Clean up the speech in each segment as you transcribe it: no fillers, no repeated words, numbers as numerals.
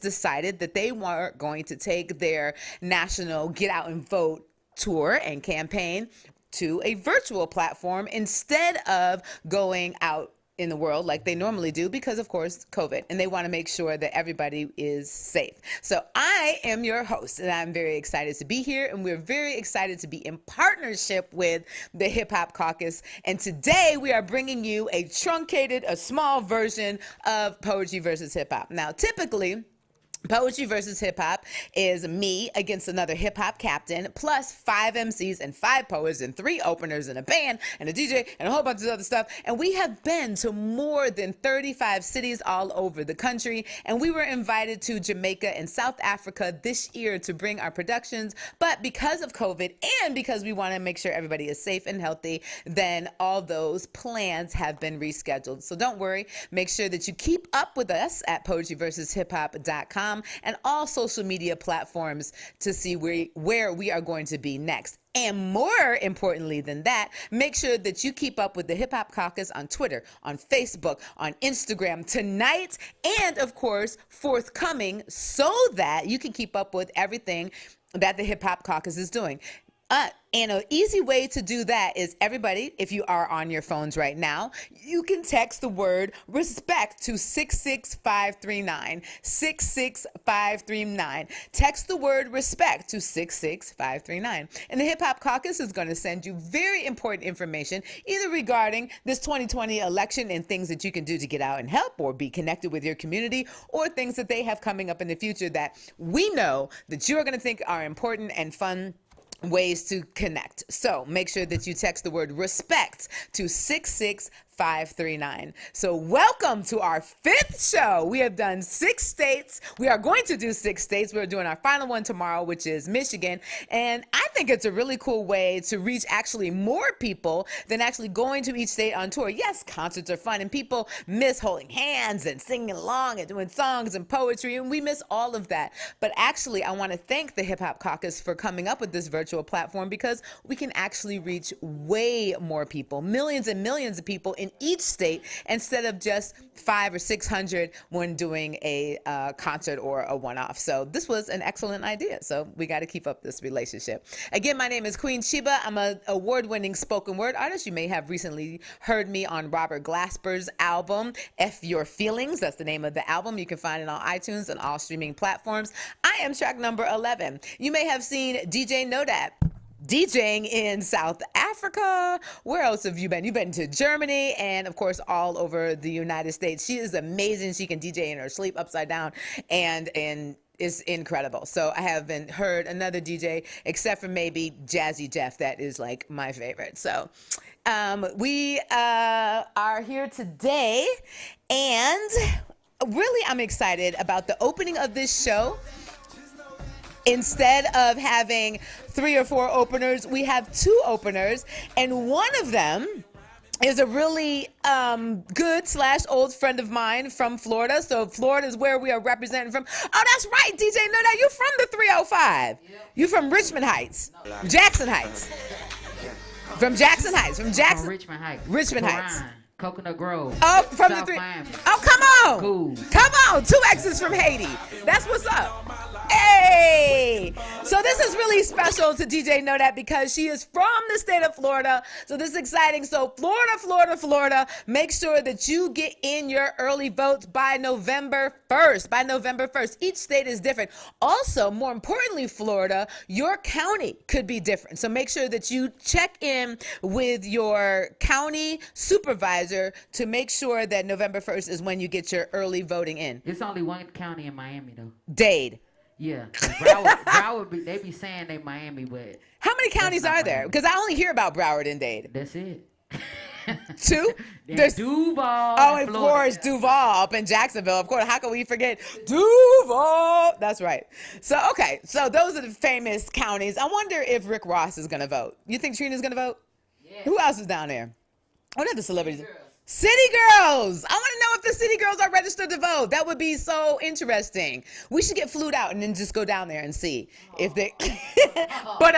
decided that they weren't going to take their national Get Out and Vote tour and campaign to a virtual platform instead of going out in the world like they normally do because, of course, COVID. And they want to make sure that everybody is safe. So I am your host, and I'm very excited to be here. And we're very excited to be in partnership with the Hip Hop Caucus. And today we are bringing you a small version of Poetry versus Hip Hop. Now, typically, Poetry versus Hip Hop is me against another hip hop captain, plus 5 MCs and 5 poets and 3 openers and a band and a DJ and a whole bunch of other stuff. And we have been to more than 35 cities all over the country. And we were invited to Jamaica and South Africa this year to bring our productions. But because of COVID and because we want to make sure everybody is safe and healthy, then all those plans have been rescheduled. So don't worry. Make sure that you keep up with us at poetryversushiphop.com. and all social media platforms to see where we are going to be next. And more importantly than that, make sure that you keep up with the Hip Hop Caucus on Twitter, on Facebook, on Instagram tonight, and of course, forthcoming, so that you can keep up with everything that the Hip Hop Caucus is doing. And an easy way to do that is, everybody, if you are on your phones right now, you can text the word RESPECT to 66539. 66539. Text the word RESPECT to 66539. And the Hip Hop Caucus is going to send you very important information, either regarding this 2020 election and things that you can do to get out and help or be connected with your community, or things that they have coming up in the future that we know that you're going to think are important and fun ways to connect. So make sure that you text the word RESPECT to 66539. So welcome to our 5th show. We have done 6 states. We are going to do 6 states. We're doing our final one tomorrow, which is Michigan. And I think it's a really cool way to reach actually more people than actually going to each state on tour. Yes, concerts are fun and people miss holding hands and singing along and doing songs and poetry, and we miss all of that. But actually, I want to thank the Hip Hop Caucus for coming up with this virtual platform, because we can actually reach way more people, millions and millions of people in each state, instead of just 500 or 600 when doing a concert or a one-off. So this was an excellent idea. So we got to keep up this relationship. Again, my name is Queen Sheba. I'm an award-winning spoken word artist. You may have recently heard me on Robert Glasper's album, F Your Feelings. That's the name of the album. You can find it on iTunes and all streaming platforms. I am track number 11. You may have seen DJ Knodat DJing in South Africa. Where else have you been? You've been to Germany and, of course, all over the United States. She is amazing. She can DJ in her sleep upside down and is incredible. So I haven't heard another DJ except for maybe Jazzy Jeff. That is like my favorite. So we are here today, and really I'm excited about the opening of this show. Instead of having 3 or 4 openers, we have 2 openers, and one of them is a really good / old friend of mine from Florida. So Florida is where we are representing from. Oh, that's right, DJ Knodat, you from the 305. Yep. You from Richmond Heights. Jackson Heights. From Jackson Heights. From Richmond Heights. Richmond Heights. Coconut Grove. Oh, from South the 3. Miami. Oh, come on. Cool. Come on. 2 exes from Haiti. That's what's up. Hey! So this is really special to DJ Knodat because she is from the state of Florida. So this is exciting. So Florida, make sure that you get in your early votes by November 1st. Each state is different. Also, more importantly, Florida, your county could be different. So make sure that you check in with your county supervisor to make sure that November 1st is when you get your early voting in. It's only one county in Miami, though. Dade. Yeah. Broward, they be saying they Miami, but... How many counties are there? Because I only hear about Broward and Dade. That's it. 2? There's Duval. Oh, and of course, Duval up in Jacksonville. Of course, how can we forget Duval? That's right. So, okay. So those are the famous counties. I wonder if Rick Ross is going to vote. You think Trina's going to vote? Yeah. Who else is down there? What are the celebrities? City Girls. I want to know if the City Girls are registered to vote. That would be so interesting. We should get flued out and then just go down there and see if they. But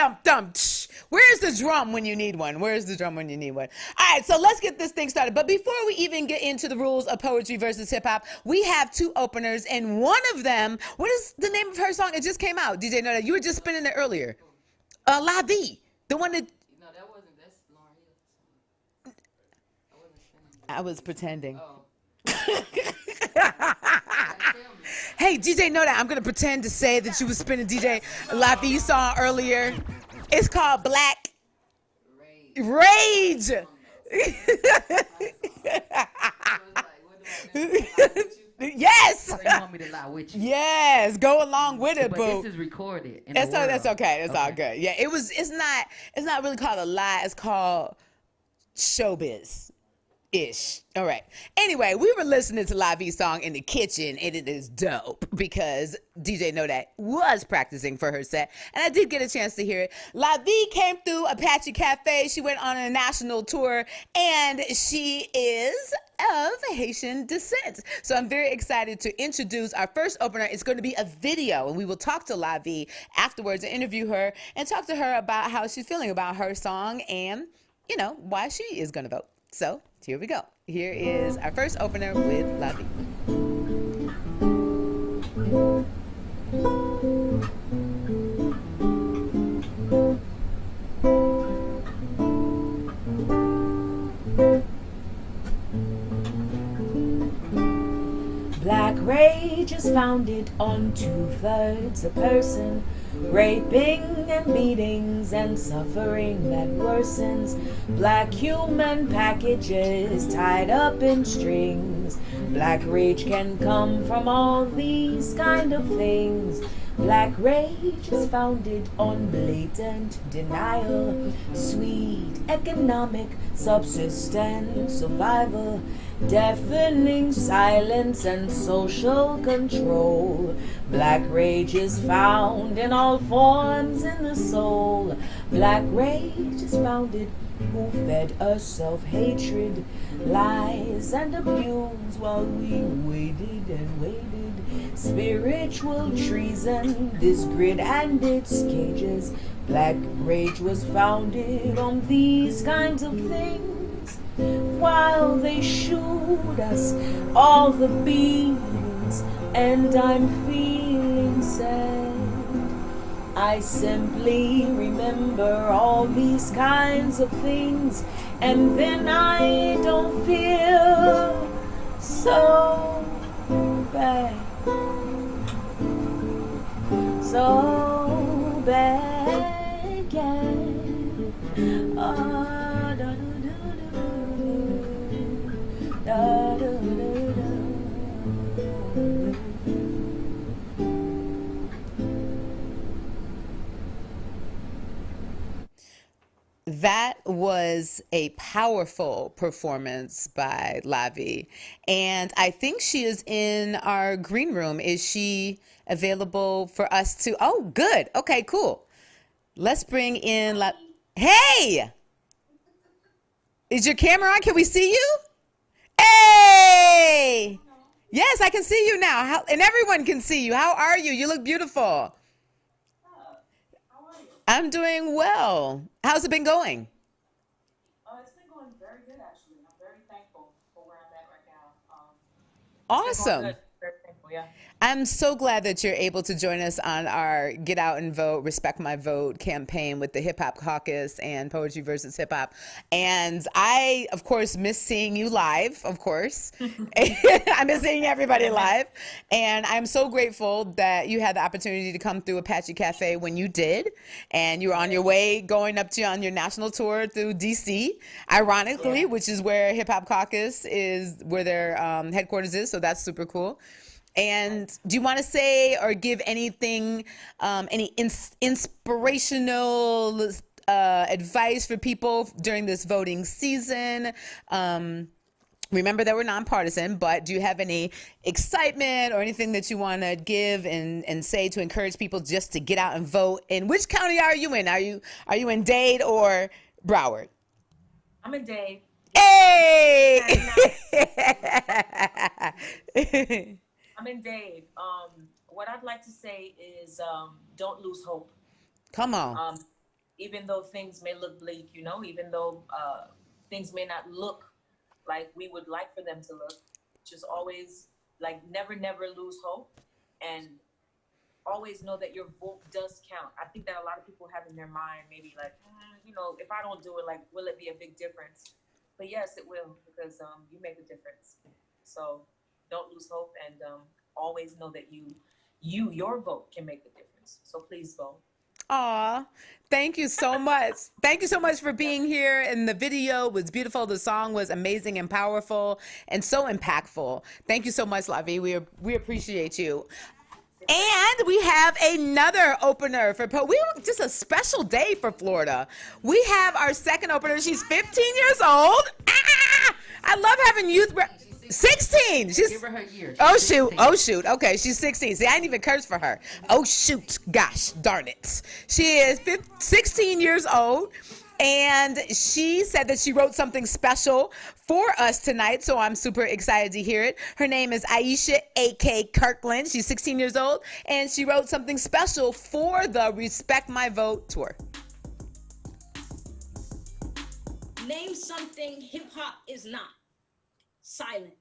Where's the drum when you need one? Where's the drum when you need one? All right, so let's get this thing started. But before we even get into the rules of poetry versus hip hop, we have two openers, and one of them, what is the name of her song? It just came out. DJ Knodat, you were just spinning it earlier. La Vie, the one that. No, that's Lauren Hill. I wasn't spinning. I was pretending. Oh. Hey, DJ Knodat, I'm gonna pretend to say that you was spinning DJ La Vie song earlier. It's called Black Rage. Yes. They want me to lie with you. Yes, go along with it, But boo. this is recorded. That's okay. It's all good. Yeah, it's not really called a lie. It's called showbiz. Ish. All right. Anyway, we were listening to La Vie's song in the kitchen, and it is dope because DJ Knodat was practicing for her set, and I did get a chance to hear it. La Vie came through Apache Cafe. She went on a national tour, and she is of Haitian descent. So I'm very excited to introduce our first opener. It's going to be a video, and we will talk to La Vie afterwards and interview her and talk to her about how she's feeling about her song and, why she is going to vote. So here we go. Here is our first opener with La Vie. Black rage is founded on 2/3 a person, raping and beatings and suffering that worsens. Black human packages tied up in strings. Black rage can come from all these kind of things. Black rage is founded on blatant denial, sweet economic subsistence, survival, deafening silence and social control. Black rage is found in all forms in the soul. Black rage is founded who fed us self-hatred, lies and abuse while we waited and waited. Spiritual treason, this grid and its cages. Black rage was founded on these kinds of things. While they shoot us all the beams, and I'm feeling sad. I simply remember all these kinds of things, and then I don't feel so bad. So bad, yeah. Ah, da, da, da, da, da, da, da. That was a powerful performance by La Vie, and I think she is in our green room. Is she available for us to? Oh, good. Okay, cool. Let's bring in Hey! Is your camera on? Can we see you? Hey! Yes, I can see you now. And everyone can see you. How are you? You look beautiful. I'm doing well. How's it been going? It's been going very good, actually. I'm very thankful for where I'm at right now. Awesome. Good. Very thankful, yeah. I'm so glad that you're able to join us on our Get Out and Vote, Respect My Vote campaign with the Hip Hop Caucus and Poetry versus Hip Hop. And I, of course, miss seeing you live, of course. I miss seeing everybody live. And I'm so grateful that you had the opportunity to come through Apache Cafe when you did. And you were on your way going up to on your national tour through DC, ironically, which is where Hip Hop Caucus is, where their headquarters is. So that's super cool. And do you want to say or give anything, any inspirational advice for people during this voting season? Remember that we're nonpartisan, but do you have any excitement or anything that you want to give and say to encourage people just to get out and vote? And which county are you in? Are you in Dade or Broward? I'm in Dade. Hey! I'm in Dade. What I'd like to say is don't lose hope. Come on. even though things may look bleak, you know, even though things may not look like we would like for them to look, just always, like, never lose hope, and always know that your vote does count. I think that a lot of people have in their mind maybe like, you know, if I don't do it, like, will it be a big difference? But yes, it will, because you make a difference. So don't lose hope, and always know that your vote can make a difference. So please vote. Aw, thank you so much. Thank you so much for being here. And the video was beautiful. The song was amazing and powerful and so impactful. Thank you so much, Lavi. We appreciate you. And we have another opener for just a special day for Florida. We have our second opener. She's 15 years old. I love having youth. 16. She's, give her her year. Oh shoot. 16. Oh shoot. Okay, she's 16. See, I didn't even curse for her. Oh shoot. Gosh, darn it. She is 16 years old. And she said that she wrote something special for us tonight, so I'm super excited to hear it. Her name is Aisha, A.K. Kirkland. She's 16 years old, and she wrote something special for the Respect My Vote tour. Name something hip-hop is not. Silent.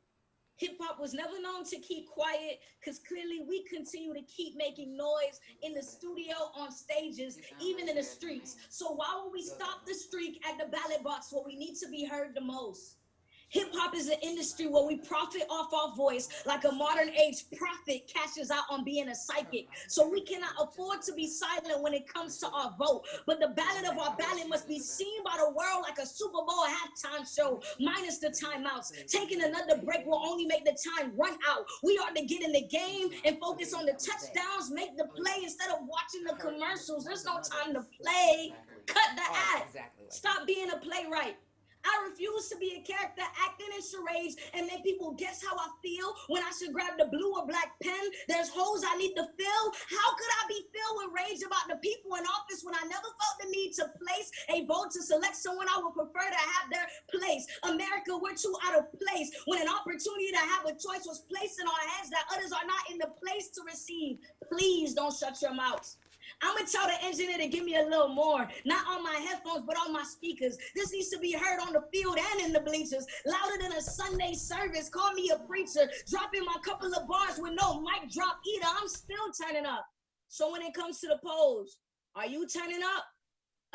Hip-hop was never known to keep quiet, because clearly we continue to keep making noise in the studio, on stages, even in the streets. So why would we stop the streak at the ballot box where we need to be heard the most? Hip-hop is an industry where we profit off our voice like a modern age prophet cashes out on being a psychic. So we cannot afford to be silent when it comes to our vote. But the ballot of our ballot must be seen by the world like a Super Bowl halftime show, minus the timeouts. Taking another break will only make the time run out. We ought to get in the game and focus on the touchdowns, make the play instead of watching the commercials. There's no time to play. Cut the act. Stop being a playwright. I refuse to be a character acting in charades and make people guess how I feel when I should grab the blue or black pen. There's holes I need to fill. How could I be filled with rage about the people in office when I never felt the need to place a vote to select someone I would prefer to have their place? America, we're too out of place when an opportunity to have a choice was placed in our hands that others are not in the place to receive. Please don't shut your mouths. I'm going to tell the engineer to give me a little more, not on my headphones, but on my speakers. This needs to be heard on the field and in the bleachers, louder than a Sunday service. Call me a preacher, dropping my couple of bars with no mic drop either. I'm still turning up. So when it comes to the polls, are you turning up?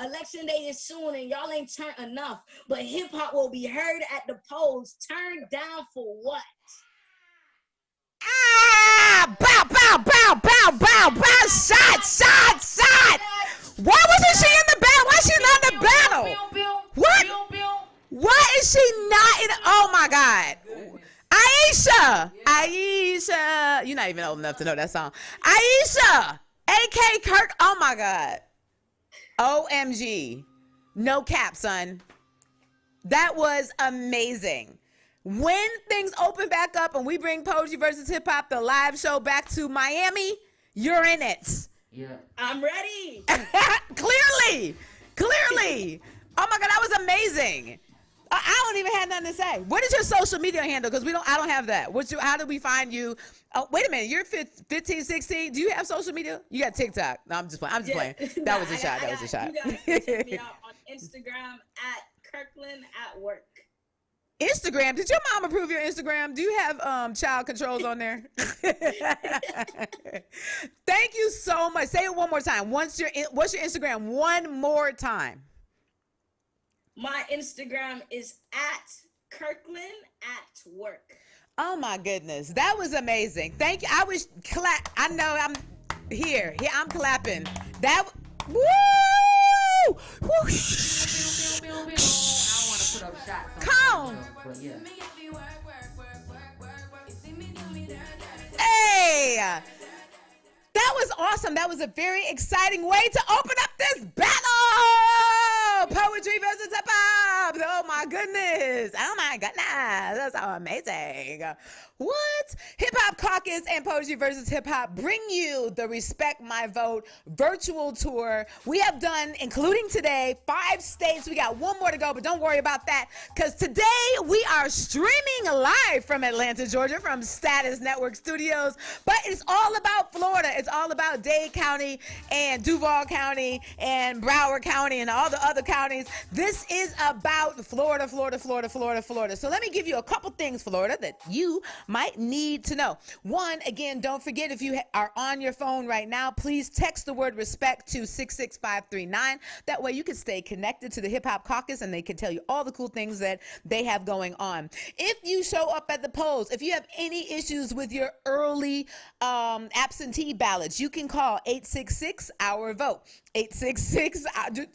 Election day is soon and y'all ain't turned enough, but hip hop will be heard at the polls. Turned down for what? Bow, bow, bow, bow, bow, bow, shot. Why wasn't she in the battle? Why is she not in the battle? What? Why is she not in? Oh my God. Aisha. You're not even old enough to know that song. Aisha, A.K. Kirk. Oh my God. OMG. No cap, son. That was amazing. When things open back up and we bring Poetry versus Hip Hop, the live show, back to Miami, you're in it. Yeah. I'm ready. Clearly. Oh my God, that was amazing. I don't even have nothing to say. What is your social media handle? Because I don't have that. How do we find you? Oh, wait a minute. You're 15, 16. Do you have social media? You got TikTok. No, I'm just playing. That was a shot. You guys can check me out on Instagram at Kirkland at Work. Instagram. Did your mom approve your Instagram? Do you have child controls on there? Thank you so much. Say it one more time. What's your Instagram? One more time. My Instagram is at Kirkland at Work. Oh my goodness. That was amazing. Thank you. I was I know I'm here. I'm clapping. That woo! Whoosh! Come. Hey, that was awesome. That was a very exciting way to open up this battle. Poetry versus hip hop. Oh my goodness. That's so amazing. What? Hip Hop Caucus and Poetry versus Hip Hop bring you the Respect My Vote virtual tour. We have done, including today, 5 states. We got one more to go, but don't worry about that, because today we are streaming live from Atlanta, Georgia, from Status Network Studios. But it's all about Florida. It's all about Dade County and Duval County and Broward County and all the other counties. This is about Florida, Florida, Florida, Florida, Florida. So let me give you a couple things, Florida, that you might need to know. One, again, don't forget, if you are on your phone right now, please text the word respect to 66539. That way you can stay connected to the Hip Hop Caucus and they can tell you all the cool things that they have going on. If you show up at the polls, if you have any issues with your early absentee ballots, you can call 866-OUR-VOTE. 866,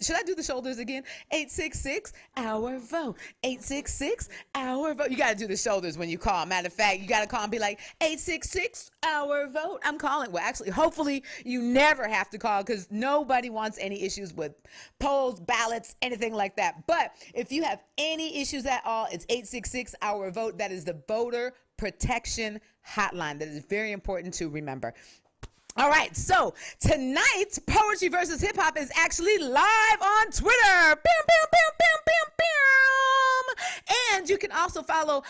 should I do the shoulders again? 866-OUR-VOTE. 866-OUR-VOTE. You got to do the shoulders when you call. Matter of fact, you got to call and be like, 866-OUR-VOTE. I'm calling. Well, actually, hopefully you never have to call, because nobody wants any issues with polls, ballots, anything like that. But if you have any issues at all, it's 866-OUR-VOTE. That is the voter protection hotline. That is very important to remember. All right, so tonight's Poetry versus Hip Hop is actually live on Twitter. Bam, bam, bam, bam, bam, bam. And you can also follow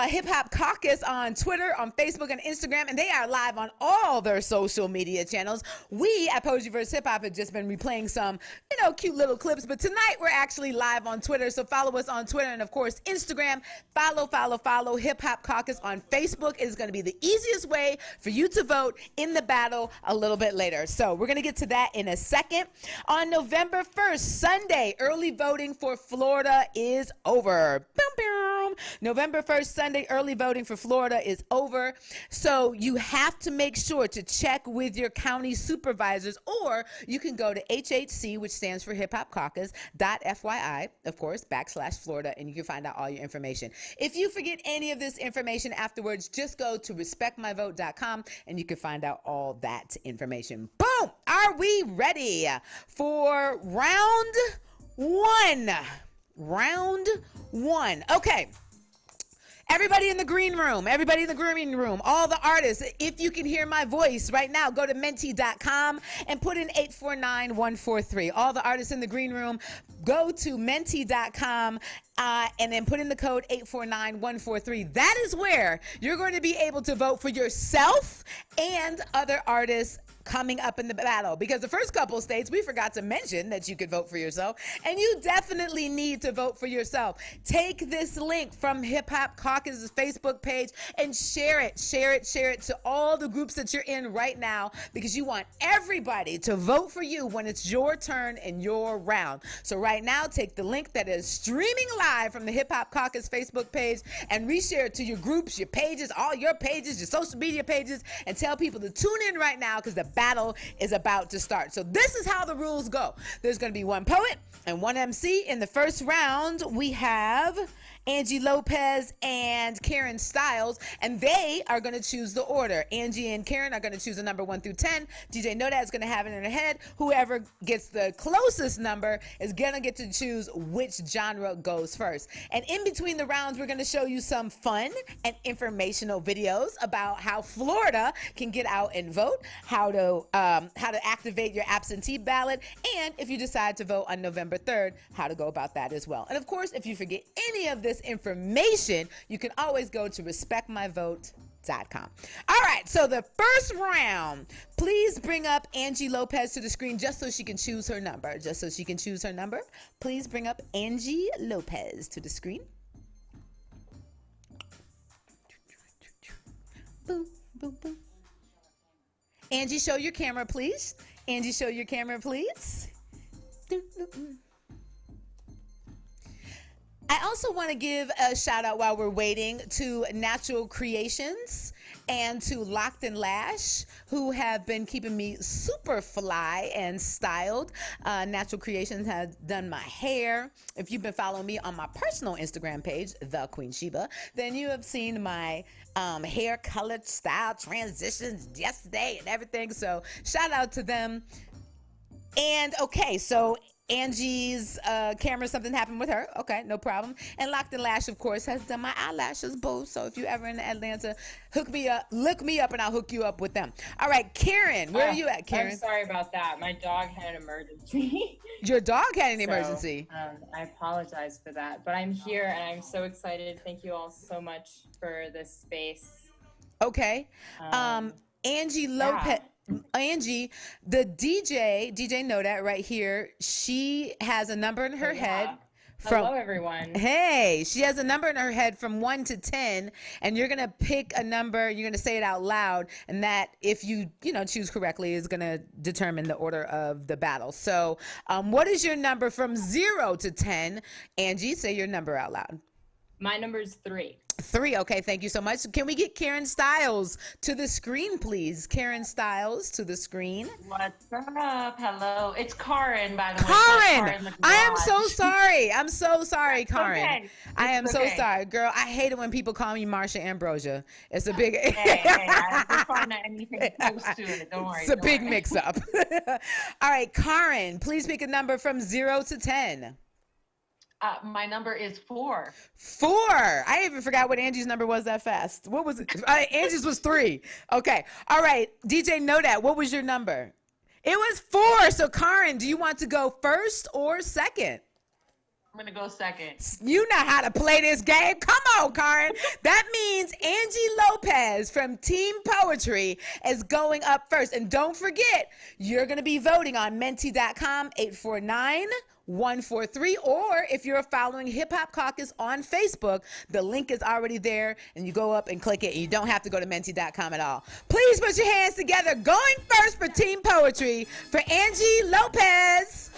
Hip Hop Caucus on Twitter, on Facebook, and Instagram, and they are live on all their social media channels. We at Poetry vs. Hip Hop have just been replaying some, cute little clips, but tonight we're actually live on Twitter, so follow us on Twitter and, of course, Instagram. Follow Hip Hop Caucus on Facebook. It is going to be the easiest way for you to vote in the battle a little bit later. So we're going to get to that in a second. On November 1st, Sunday, early voting for Florida is over. Boom, boom. November 1st, Sunday, early voting for Florida is over. So you have to make sure to check with your county supervisors, or you can go to HHC, which stands for Hip Hop Caucus, .fyi, of course, /Florida, and you can find out all your information. If you forget any of this information afterwards, just go to respectmyvote.com and you can find out all that information. Boom! Are we ready for round one? Round one. Okay. Everybody in the green room, all the artists, if you can hear my voice right now, go to menti.com and put in 849143. All the artists in the green room, go to menti.com and then put in the code 849143. That is where you're going to be able to vote for yourself and other artists coming up in the battle, because the first couple of states we forgot to mention that you could vote for yourself, and you definitely need to vote for yourself. Take this link from Hip Hop Caucus's Facebook page and share it to all the groups that you're in right now, because you want everybody to vote for you when it's your turn and your round. So right now, take the link that is streaming live from the Hip Hop Caucus Facebook page and reshare it to your groups, your pages, all your pages, your social media pages, and tell people to tune in right now, because the battle is about to start. So this is how the rules go. There's going to be one poet and one MC. In the first round, we have Angie Lopez and Karen Stiles, and they are going to choose the order. Angie and Karen are going to choose a number 1 through 10. DJ Knodat is going to have it in her head. Whoever gets the closest number is going to get to choose which genre goes first. And in between the rounds, we're going to show you some fun and informational videos about how Florida can get out and vote, how to activate your absentee ballot, and if you decide to vote on November 3rd, how to go about that as well. And of course, if you forget any of this information, you can always go to respectmyvote.com. All right, so the first round, please bring up Angie Lopez to the screen just so she can choose her number. Please bring up Angie Lopez to the screen. Boom, boom, boom. Angie, show your camera, please. I also want to give a shout out while we're waiting to Natural Creations and to Locked and Lash, who have been keeping me super fly and styled. Natural Creations has done my hair. If you've been following me on my personal Instagram page, The Queen Sheba, then you have seen my hair color, style, transitions yesterday and everything. So shout out to them. And okay, so Angie's camera, something happened with her. Okay, no problem. And Locked and Lash, of course, has done my eyelashes, boo. So if you're ever in Atlanta, look me up, and I'll hook you up with them. All right, Karen, where are you at, Karen? I'm sorry about that. My dog had an emergency. Your dog had an emergency. I apologize for that, but I'm here and I'm so excited. Thank you all so much for this space. Okay. Angie Lopez. Yeah. Angie, the DJ Knodat right here, she has a number in her head. Hello, everyone. Hey, she has a number in her head from 1 to 10, and you're gonna pick a number. You're gonna say it out loud, and that, if you choose correctly, is gonna determine the order of the battle. So, what is your number from 0 to 10? Angie, say your number out loud. My number is 3. 3. Okay, thank you so much. Can we get Karen Styles to the screen, please? Karen Styles to the screen. What's up? Hello. It's Karen, by the way. Karen, I am so sorry. I'm so sorry, Karen. Okay. I am so sorry, girl. I hate it when people call me Marsha Ambrosia. It's a big. Hey, I just find that anything close to it. Don't worry. It's a big mix-up. All right, Karen, please pick a number from 0 to 10. My number is 4. 4. I even forgot what Angie's number was that fast. What was it? Angie's was 3. Okay. All right. DJ Knodat, what was your number? It was 4. So, Karen, do you want to go first or second? I'm going to go second. You know how to play this game. Come on, Karen. That means Angie Lopez from Team Poetry is going up first. And don't forget, you're going to be voting on menti.com 849-143, or if you're following Hip Hop Caucus on Facebook, the link is already there, and you go up and click it. You don't have to go to menti.com at all. Please put your hands together. Going first for Team Poetry for Angie Lopez.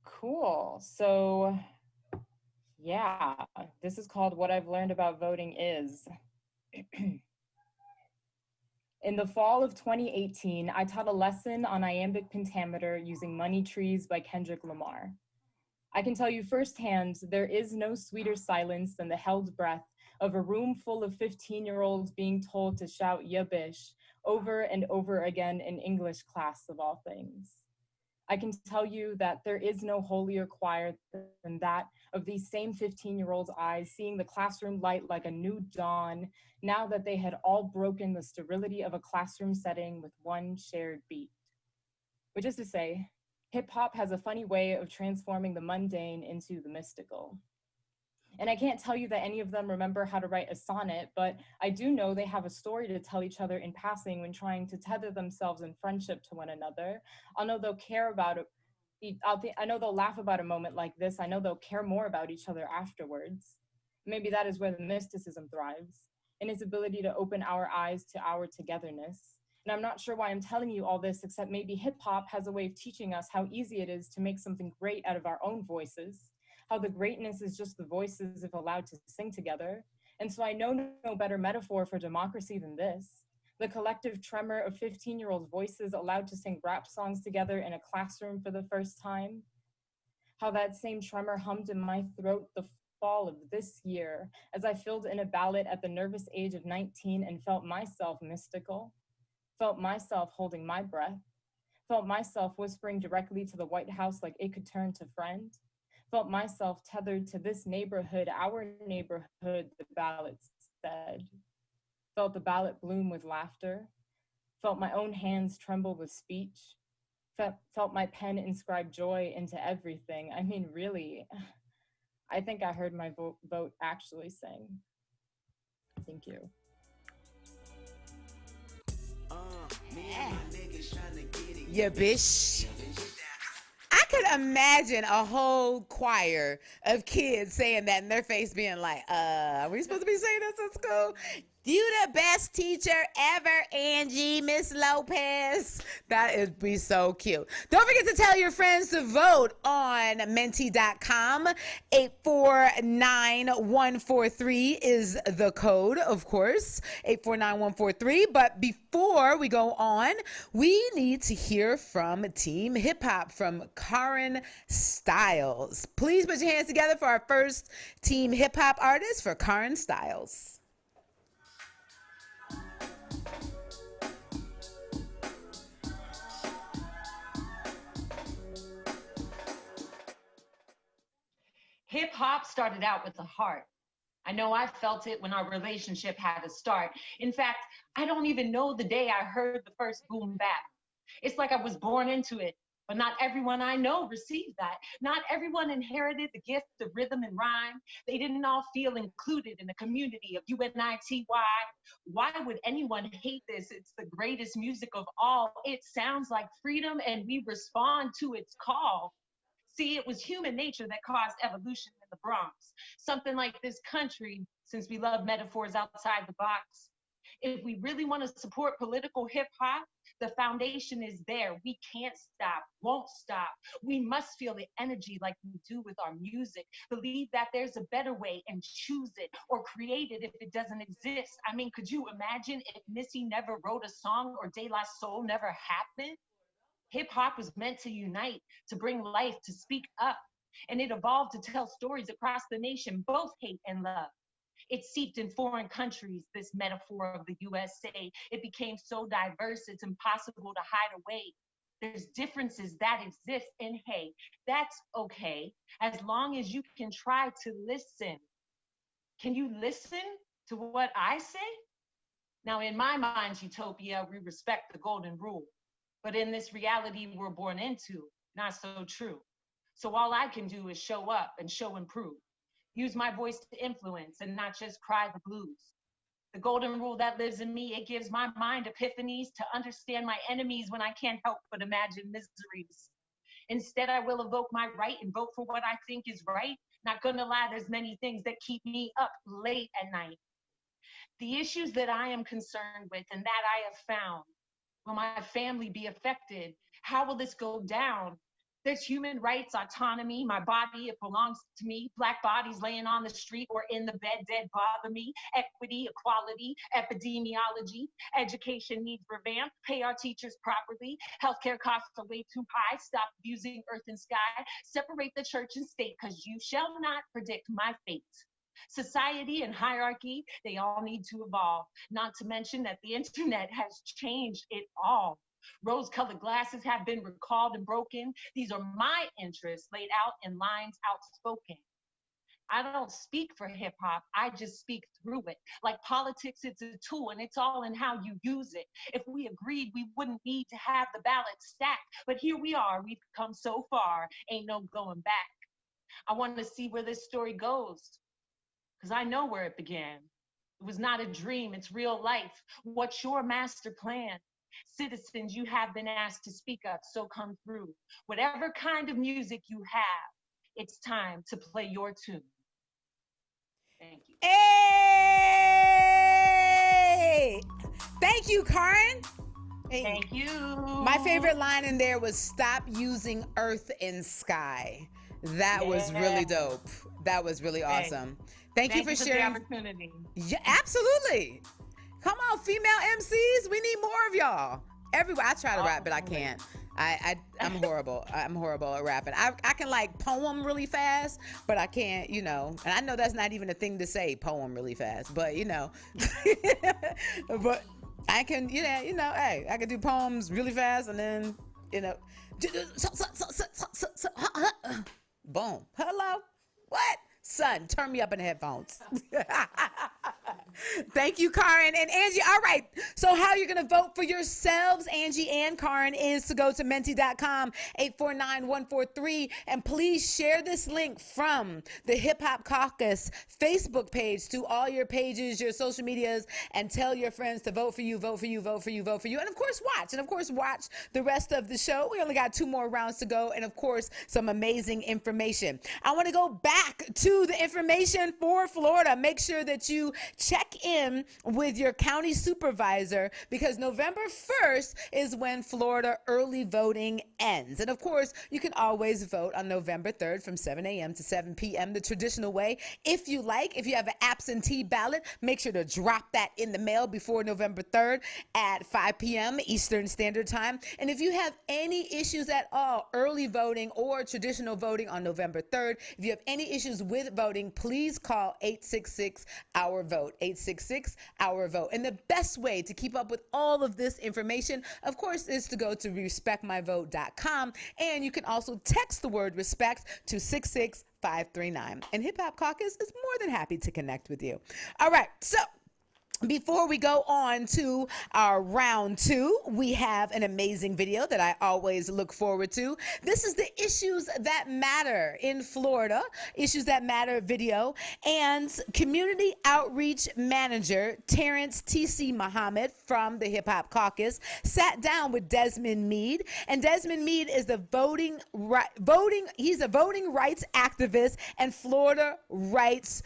Cool. So, yeah, this is called What I've Learned About Voting Is. In the fall of 2018, I taught a lesson on iambic pentameter using Money Trees by Kendrick Lamar. I can tell you firsthand, there is no sweeter silence than the held breath of a room full of 15-year-olds being told to shout "yabish" over and over again in English class of all things. I can tell you that there is no holier choir than that of these same 15-year-olds' eyes, seeing the classroom light like a new dawn, now that they had all broken the sterility of a classroom setting with one shared beat. Which is to say, hip-hop has a funny way of transforming the mundane into the mystical. And I can't tell you that any of them remember how to write a sonnet, but I do know they have a story to tell each other in passing when trying to tether themselves in friendship to one another. I know they'll care about it. I know they'll laugh about a moment like this. I know they'll care more about each other afterwards. Maybe that is where the mysticism thrives, in its ability to open our eyes to our togetherness. And I'm not sure why I'm telling you all this, except maybe hip hop has a way of teaching us how easy it is to make something great out of our own voices, how the greatness is just the voices if allowed to sing together. And so I know no better metaphor for democracy than this. The collective tremor of 15-year-old voices allowed to sing rap songs together in a classroom for the first time. How that same tremor hummed in my throat the fall of this year as I filled in a ballot at the nervous age of 19 and felt myself mystical, felt myself holding my breath, felt myself whispering directly to the White House like it could turn to friend, felt myself tethered to this neighborhood, our neighborhood, the ballot said, felt the ballot bloom with laughter, felt my own hands tremble with speech, felt my pen inscribe joy into everything. I mean, really, I think I heard my vote actually sing. Thank you. Yeah, bitch. I could imagine a whole choir of kids saying that and their face being like, are we supposed to be saying this in school? You the best teacher ever, Angie, Miss Lopez. That would be so cute. Don't forget to tell your friends to vote on menti.com. 849143 is the code, of course. 849143. But before we go on, we need to hear from Team Hip Hop from Karen Styles. Please put your hands together for our first Team Hip Hop artist, for Karen Styles. Hip hop started out with the heart. I know I felt it when our relationship had a start. In fact, I don't even know the day I heard the first boom bap. It's like I was born into it, but not everyone I know received that. Not everyone inherited the gift of rhythm and rhyme. They didn't all feel included in the community of UNITY. Why would anyone hate this? It's the greatest music of all. It sounds like freedom, and we respond to its call. See, it was human nature that caused evolution in the Bronx. Something like this country, since we love metaphors outside the box. If we really want to support political hip hop, the foundation is there. We can't stop, won't stop. We must feel the energy like we do with our music. Believe that there's a better way and choose it, or create it if it doesn't exist. I mean, could you imagine if Missy never wrote a song or De La Soul never happened? Hip hop was meant to unite, to bring life, to speak up. And it evolved to tell stories across the nation, both hate and love. It seeped in foreign countries, this metaphor of the USA. It became so diverse, it's impossible to hide away. There's differences that exist, and hey, that's okay, as long as you can try to listen. Can you listen to what I say? Now, in my mind's utopia, we respect the golden rule. But in this reality we're born into, not so true. So all I can do is show up and show improve. Use my voice to influence and not just cry the blues. The golden rule that lives in me, it gives my mind epiphanies to understand my enemies when I can't help but imagine miseries. Instead, I will evoke my right and vote for what I think is right. Not gonna lie, there's many things that keep me up late at night. The issues that I am concerned with and that I have found, will my family be affected? How will this go down? There's human rights, autonomy, my body, it belongs to me. Black bodies laying on the street or in the bed dead bother me. Equity, equality, epidemiology, education needs revamp. Pay our teachers properly. Healthcare costs are way too high. Stop abusing earth and sky. Separate the church and state, because you shall not predict my fate. Society and hierarchy, they all need to evolve. Not to mention that the internet has changed it all. Rose-colored glasses have been recalled and broken. These are my interests laid out in lines outspoken. I don't speak for hip hop, I just speak through it. Like politics, it's a tool and it's all in how you use it. If we agreed, we wouldn't need to have the ballot stacked. But here we are, we've come so far, ain't no going back. I want to see where this story goes, because I know where it began. It was not a dream, it's real life. What's your master plan? Citizens, you have been asked to speak up, so come through. Whatever kind of music you have, it's time to play your tune. Thank you. Hey! Thank you, Karin. Hey. Thank you. My favorite line in there was "Stop using earth and sky." That was really dope. That was really awesome. Thank you for sharing. The opportunity. Yeah, absolutely. Come on, female MCs. We need more of y'all. Everywhere. I try to rap, but I can't. I'm horrible. I'm horrible at rapping. I can like poem really fast, but I can't, you know. And I know that's not even a thing to say, poem really fast. But, you know. But I can, hey, I can do poems really fast and then, boom. Hello? What? Son, turn me up in the headphones. Thank you, Karin and Angie. All right. So how you're going to vote for yourselves, Angie and Karin, is to go to menti.com, 849143, and please share this link from the Hip Hop Caucus Facebook page to all your pages, your social medias, and tell your friends to vote for you, vote for you, vote for you, vote for you. And of course, watch the rest of the show. We only got 2 more rounds to go. And of course, some amazing information. I want to go back to the information for Florida. Make sure that you check in with your county supervisor, because November 1st is when Florida early voting ends. And of course, you can always vote on November 3rd from 7 a.m. to 7 p.m. the traditional way. If you have an absentee ballot, make sure to drop that in the mail before November 3rd at 5 p.m. Eastern Standard Time. And if you have any issues at all, early voting or traditional voting on November 3rd, if you have any issues with voting, please call 866-OUR-VOTE, 866-OUR-VOTE. And the best way to keep up with all of this information, of course, is to go to respectmyvote.com. And you can also text the word respect to 665 539. And Hip Hop Caucus is more than happy to connect with you. All right, so before we go on to our round 2, we have an amazing video that I always look forward to. This is the Issues That Matter in Florida, Issues That Matter video, and Community Outreach Manager Terrence T.C. Muhammad from the Hip Hop Caucus sat down with Desmond Meade, and Desmond Meade is he's a voting rights activist and Florida rights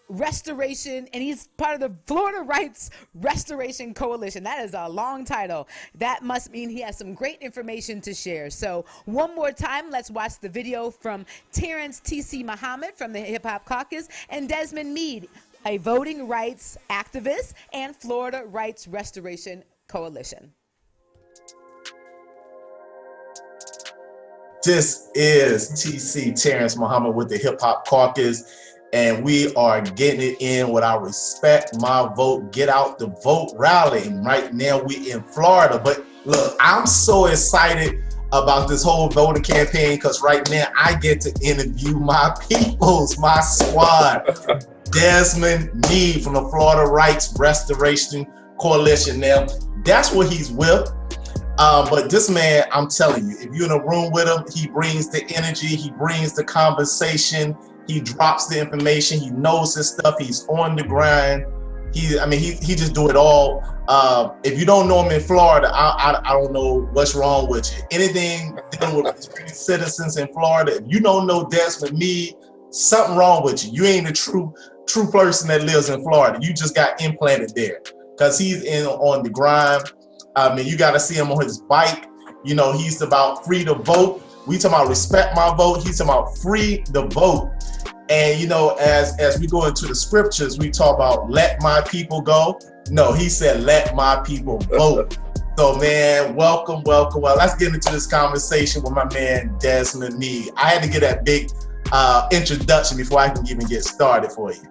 restoration, and he's part of the Florida Rights Restoration Coalition. That is a long title. That must mean he has some great information to share. So one more time, let's watch the video from Terrence T.C. Muhammad from the Hip Hop Caucus and Desmond Meade, a voting rights activist and Florida Rights Restoration Coalition. This is TC Terrence Muhammad with the Hip Hop Caucus, and we are getting it in with our Respect My Vote, Get Out the Vote rally. And right now we in Florida. But look, I'm so excited about this whole voting campaign because right now I get to interview my peoples, my squad. Desmond Meade from the Florida Rights Restoration Coalition. Now, that's what he's with. But this man, I'm telling you, if you're in a room with him, he brings the energy, he brings the conversation, he drops the information, he knows his stuff, he's on the grind. He just do it all. If you don't know him in Florida, I don't know what's wrong with you. Anything dealing with citizens in Florida, if you don't know Desmond Meade, something wrong with you. You ain't a true person that lives in Florida. You just got implanted there because he's on the grind. I mean, you got to see him on his bike. You know, he's about free to vote. We talking about respect my vote. He's talking about free to vote. And, you know, as we go into the scriptures, we talk about let my people go. No, he said, let my people vote. So, man, welcome. Well, let's get into this conversation with my man, Desmond Meade. I had to get that big introduction before I can even get started for you.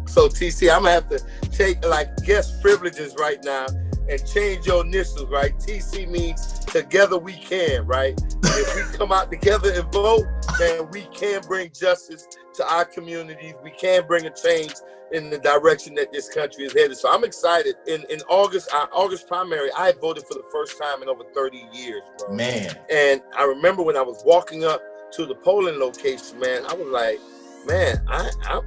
So, TC, I'm going to have to take, like, guest privileges right now and change your initials, right? TC means together we can, right? If we come out together and vote, then we can bring justice to our communities. We can bring a change in the direction that this country is headed. So I'm excited. In August, our August primary, I voted for the first time in over 30 years, bro. Man. And I remember when I was walking up to the polling location, man, I was like, man,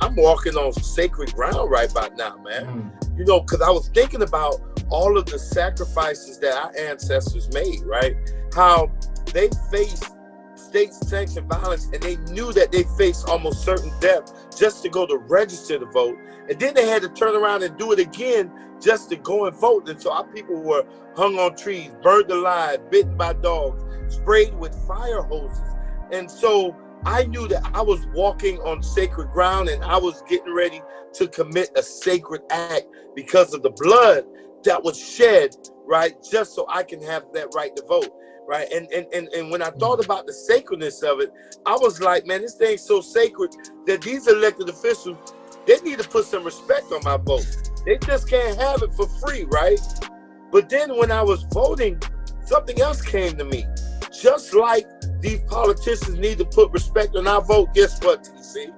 I'm walking on sacred ground right about now, man. You know, because I was thinking about all of the sacrifices that our ancestors made, right? How they faced state-sanctioned violence and they knew that they faced almost certain death just to go to register to vote. And then they had to turn around and do it again just to go and vote. And so our people were hung on trees, burned alive, bitten by dogs, sprayed with fire hoses. And so I knew that I was walking on sacred ground and I was getting ready to commit a sacred act because of the blood that was shed, right, just so I can have that right to vote, right? And when I thought about the sacredness of it, I was like, man, this thing's so sacred that these elected officials, they need to put some respect on my vote. They just can't have it for free, right? But then when I was voting, something else came to me. Just like these politicians need to put respect on our vote, guess what, TC?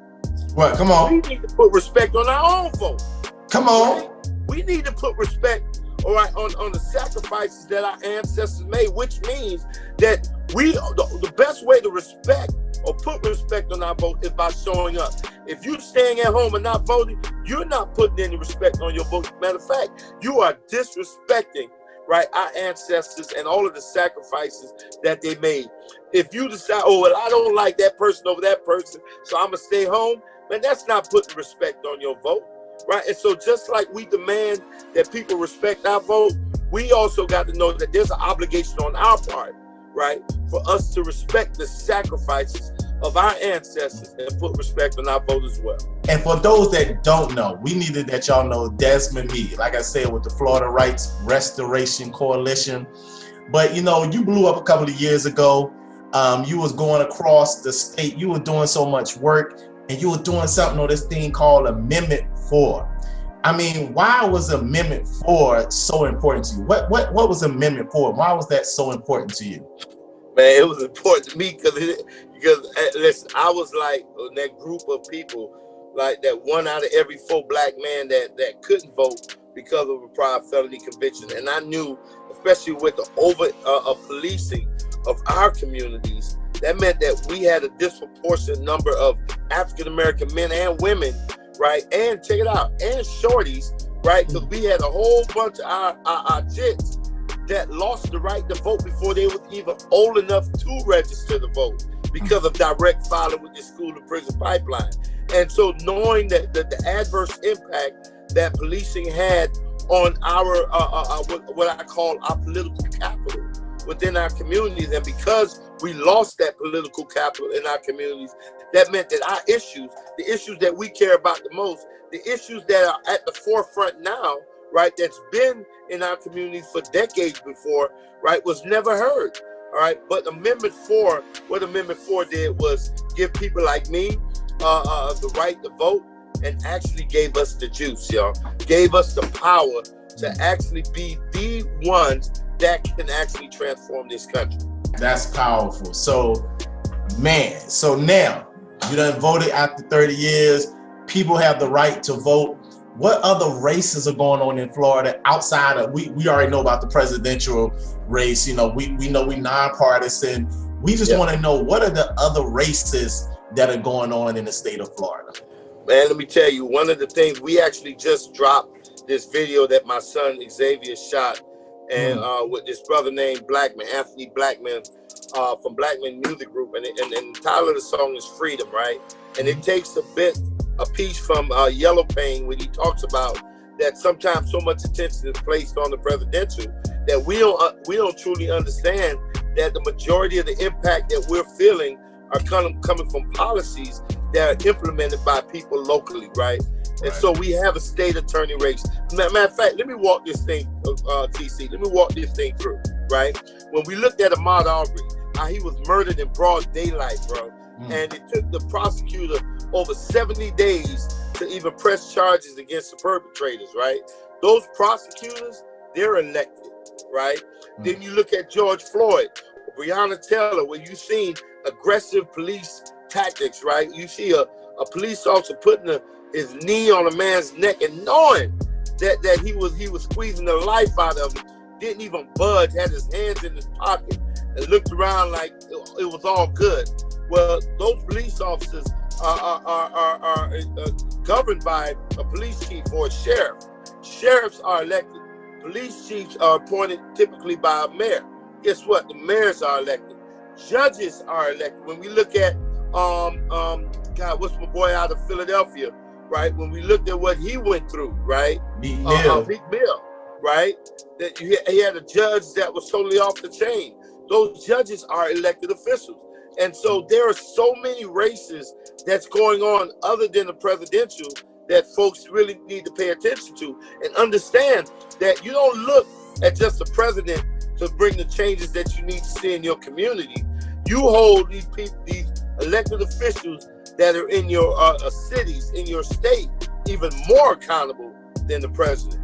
What? Come on. We need to put respect on our own vote. Come on. Right? We need to put respect, all right, on the sacrifices that our ancestors made, which means that the best way to respect or put respect on our vote is by showing up. If you're staying at home and not voting, you're not putting any respect on your vote. Matter of fact, you are disrespecting, right, our ancestors and all of the sacrifices that they made. If you decide, oh, well, I don't like that person over that person, so I'm gonna stay home, man, that's not putting respect on your vote, right? And so just like we demand that people respect our vote, we also got to know that there's an obligation on our part, right, for us to respect the sacrifices of our ancestors and put respect on our vote as well. And for those that don't know, we needed that y'all know Desmond Meade, like I said, with the Florida Rights Restoration Coalition. But you know, you blew up a couple of years ago. You was going across the state. You were doing so much work, and you were doing something on this thing called Amendment 4. I mean, why was Amendment 4 so important to you? What was Amendment 4? Why was that so important to you? Man, it was important to me because Because listen, I was like that group of people, like that 1 out of every 4 black men that couldn't vote because of a prior felony conviction. And I knew, especially with the policing of our communities, that meant that we had a disproportionate number of African-American men and women, right? And check it out, and shorties, right? Because we had a whole bunch of our chicks that lost the right to vote before they were even old enough to register to vote because of direct filing with the school to prison pipeline. And so knowing that the adverse impact that policing had on our what I call our political capital within our communities, and because we lost that political capital in our communities, that meant that our issues, the issues that we care about the most, the issues that are at the forefront now, right, that's been in our communities for decades before, right, was never heard. All right, but Amendment 4, what Amendment 4 did was give people like me the right to vote, and actually gave us the juice, y'all. Gave us the power to actually be the ones that can actually transform this country. That's powerful. So, man, so now you done voted after 30 years. People have the right to vote. What other races are going on in Florida outside of, we already know about the presidential race, you know, we know we nonpartisan. We just want to know, what are the other races that are going on in the state of Florida? Man, let me tell you, one of the things, we actually just dropped this video that my son Xavier shot, and with this brother named Blackman, Anthony Blackman, from Blackman Music Group, and the title of the song is Freedom, right? And it takes a piece from Yellow Pain, when he talks about that sometimes so much attention is placed on the presidential that we don't truly understand that the majority of the impact that we're feeling are coming from policies that are implemented by people locally, right? And so we have a state attorney race. Matter of fact, let me walk this thing, TC. Let me walk this thing through, right? When we looked at Ahmaud Arbery, how he was murdered in broad daylight, bro. And it took the prosecutor over 70 days to even press charges against the perpetrators, right? Those prosecutors, they're elected, right? Then you look at George Floyd, Breonna Taylor, where you've seen aggressive police tactics, right? You see a police officer putting his knee on a man's neck and knowing that he was squeezing the life out of him, didn't even budge, had his hands in his pocket and looked around like it was all good. Well, those police officers are governed by a police chief or a sheriff. Sheriffs are elected. Police chiefs are appointed typically by a mayor. Guess what? The mayors are elected. Judges are elected. When we look at God, what's my boy out of Philadelphia, right? When we looked at what he went through, right? Meek Mill, right? That he had a judge that was totally off the chain. Those judges are elected officials. And so there are so many races that's going on other than the presidential that folks really need to pay attention to and understand that you don't look at just the president to bring the changes that you need to see in your community. You hold these people, these elected officials that are in your cities, in your state, even more accountable than the president.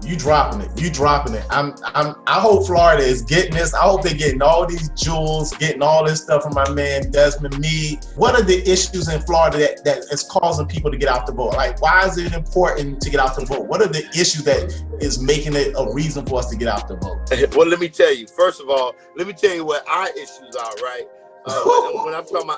You dropping it. You dropping it. I hope Florida is getting this. I hope they're getting all these jewels, getting all this stuff from my man Desmond Meade. What are the issues in Florida that is causing people to get out the vote? Like, why is it important to get out the vote? What are the issues that is making it a reason for us to get out the vote? Well, let me tell you. First of all, let me tell you what our issues are, right? When I'm talking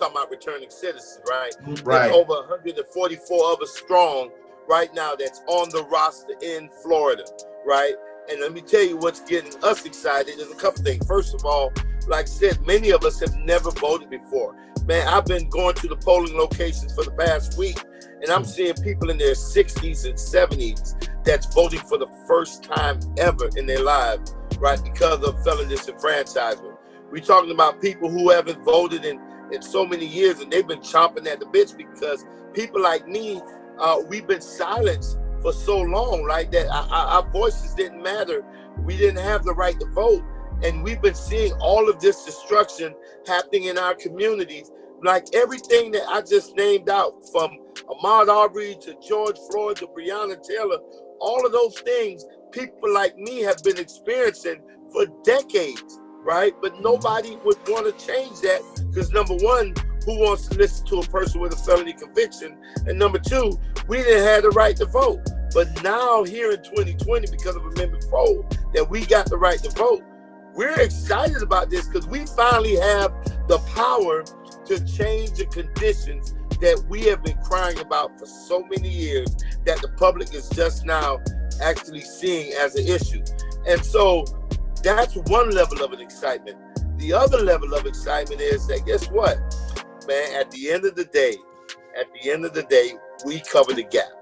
about returning citizens, right? Right. There's over 144 of us strong right now that's on the roster in Florida, right? And let me tell you what's getting us excited. There's a couple things. First of all, like I said, many of us have never voted before. Man, I've been going to the polling locations for the past week, and I'm seeing people in their 60s and 70s that's voting for the first time ever in their lives, right? Because of felon disenfranchisement. We're talking about people who haven't voted in so many years, and they've been chomping at the bits because people like me, we've been silenced for so long, right? That our voices didn't matter. We didn't have the right to vote. And we've been seeing all of this destruction happening in our communities. Like everything that I just named out, from Ahmaud Arbery to George Floyd to Breonna Taylor, all of those things, people like me have been experiencing for decades. right? But nobody would want to change that because number one, who wants to listen to a person with a felony conviction? And number two, we didn't have the right to vote. But now here in 2020, because of Amendment 4, that we got the right to vote, we're excited about this because we finally have the power to change the conditions that we have been crying about for so many years that the public is just now actually seeing as an issue. And so that's one level of an excitement. The other level of excitement is that, guess what, man, at the end of the day, we cover the gap,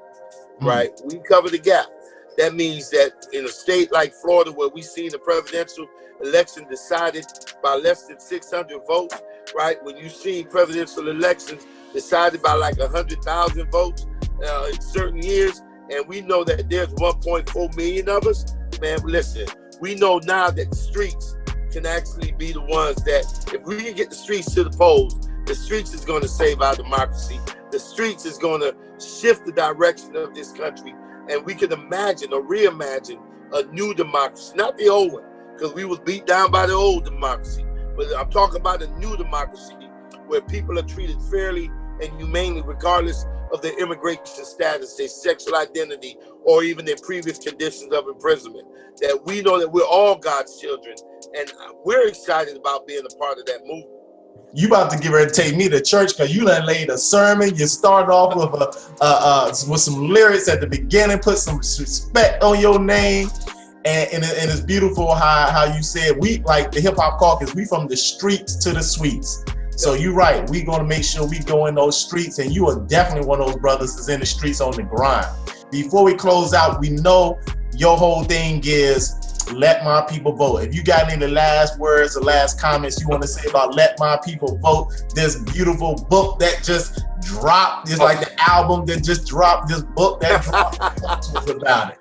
right? We cover the gap. That means that in a state like Florida, where we seen the presidential election decided by less than 600 votes, right? When you see presidential elections decided by like 100,000 votes in certain years, and we know that there's 1.4 million of us, man, listen, we know now that the streets can actually be the ones that, if we can get the streets to the polls, the streets is going to save our democracy. The streets is going to shift the direction of this country, and we can imagine or reimagine a new democracy, not the old one, because we was beat down by the old democracy. But I'm talking about a new democracy where people are treated fairly and humanely, regardless of their immigration status, their sexual identity, or even their previous conditions of imprisonment. That we know that we're all God's children, and we're excited about being a part of that movement. You about to get ready to take me to church because you done laid a sermon. You started off with some lyrics at the beginning, put some respect on your name. And it's beautiful how you said, we, like the Hip Hop Caucus, we from the streets to the suites. So you're right, we gonna make sure we go in those streets, and you are definitely one of those brothers that's in the streets on the grind. Before we close out, we know your whole thing is let my people vote. If you got any last words or last comments you want to say about Let My People Vote, this beautiful book that just dropped, it's like the album that just dropped, this book that dropped, talk to us about it.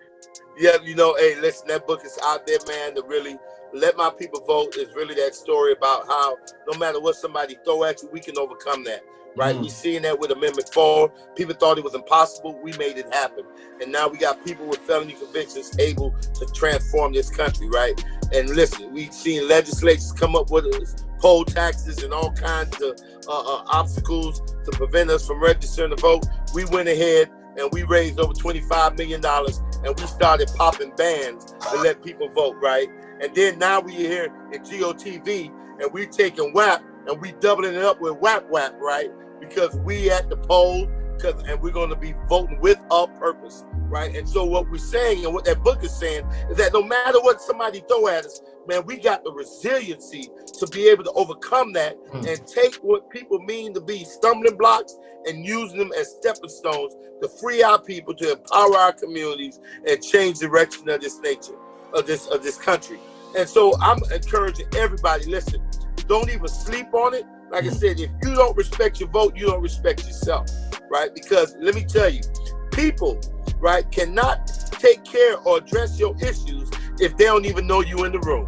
Yeah, you know, hey, listen, that book is out there, man, to really Let My People Vote is really that story about how no matter what somebody throw at you, we can overcome that, right? We seen that with Amendment 4. People thought it was impossible. We made it happen. And now we got people with felony convictions able to transform this country, right? And listen, we've seen legislatures come up with poll taxes and all kinds of obstacles to prevent us from registering to vote. We went ahead and we raised over $25 million, and we started popping bans to let people vote, right? And then now we here at GOTV, and we taking WAP and we doubling it up with WAP, right? Because we at the polls, and we're going to be voting with a purpose, right? And so what we're saying and what that book is saying is that no matter what somebody throw at us, man, we got the resiliency to be able to overcome that and take what people mean to be stumbling blocks and using them as stepping stones to free our people, to empower our communities, and change the direction of this nature, of this country. And so I'm encouraging everybody, listen, don't even sleep on it. Like I said, if you don't respect your vote, you don't respect yourself, right? Because let me tell you, people, right, cannot take care or address your issues if they don't even know you in the room,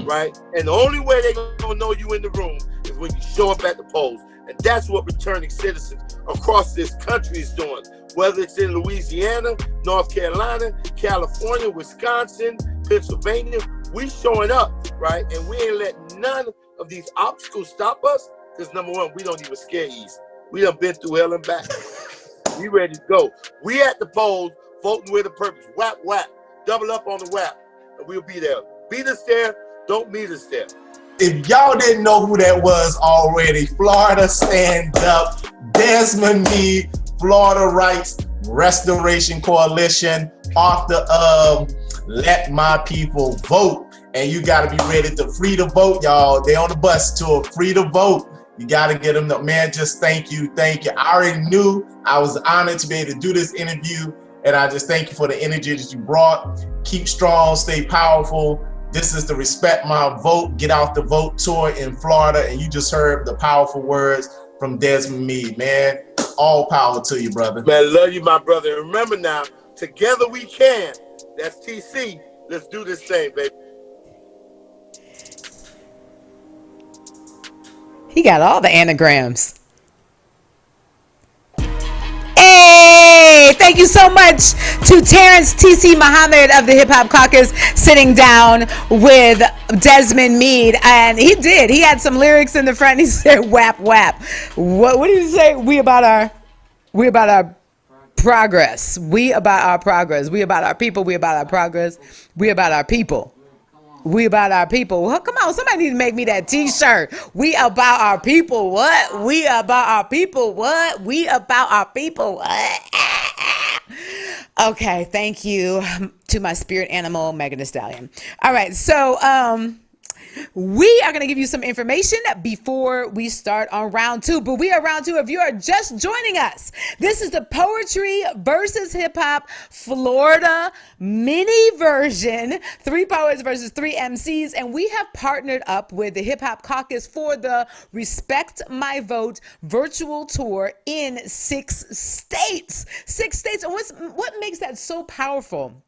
right? And the only way they're gonna know you in the room is when you show up at the polls. And that's what returning citizens across this country is doing. Whether it's in Louisiana, North Carolina, California, Wisconsin, Pennsylvania, we showing up, right? And we ain't letting none of these obstacles stop us, because number one, we don't even scare easy. We done been through hell and back. We ready to go. We at the polls, voting with a purpose. WAP, double up on the WAP, and we'll be there. Beat us there, don't meet us there. If y'all didn't know who that was already, Florida Stand Up, Desmond Meade, Florida Rights Restoration Coalition, author of Let My People Vote. And you got to be ready to free to vote, y'all. They on the bus tour, free to vote. You got to get them. Man, just thank you. Thank you. I already knew I was honored to be able to do this interview. And I just thank you for the energy that you brought. Keep strong, stay powerful. This is the Respect My Vote, Get Out the Vote tour in Florida. And you just heard the powerful words from Desmond Meade, man. All power to you, brother. Man, love you, my brother. And remember now, together we can. That's TC. Let's do this thing, baby. He got all the anagrams. Hey! Yay! Thank you so much to Terrence T.C. Muhammad of the Hip Hop Caucus sitting down with Desmond Meade. And he did. He had some lyrics in the front. He said, whap, whap. What did he say? We about our progress. We about our progress. We about our people. We about our progress. We about our people. We about our people. Well, come on, somebody need to make me that t-shirt. We about our people. What? We about our people. What? We about our people. What? Okay, thank you to my spirit animal, Megan Thee Stallion. All right, so we are going to give you some information before we start on round two. But we are round two if you are just joining us. This is the Poetry versus Hip Hop Florida mini version. 3 poets versus 3 MCs. And we have partnered up with the Hip Hop Caucus for the Respect My Vote virtual tour in 6 states. 6 states. And what makes that so powerful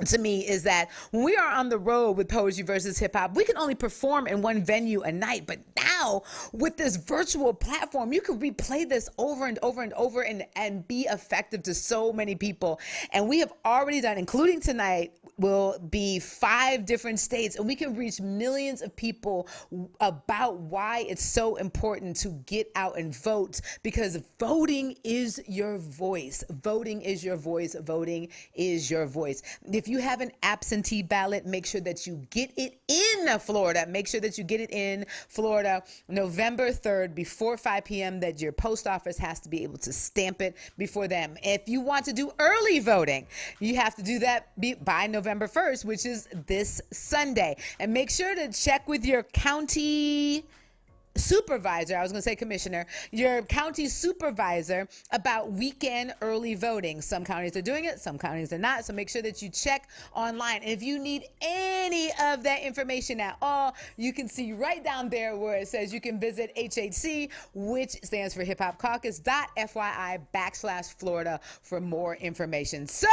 to me is that when we are on the road with Poetry versus Hip Hop, we can only perform in one venue a night. But now with this virtual platform, you can replay this over and over and over and be effective to so many people. And we have already done, including tonight, will be 5 different states, and we can reach millions of people about why it's so important to get out and vote, because voting is your voice. Voting is your voice. Voting is your voice. If you have an absentee ballot, make sure that you get it in Florida. Make sure that you get it in Florida November 3rd before 5 p.m. that your post office has to be able to stamp it before them. If you want to do early voting, you have to do that by November 1st, which is this Sunday. And make sure to check with your county supervisor, I was going to say commissioner, your county supervisor about weekend early voting. Some counties are doing it, some counties are not. So make sure that you check online. And if you need any of that information at all, you can see right down there where it says you can visit HHC, which stands for Hip Hop Caucus.fyi/Florida for more information. So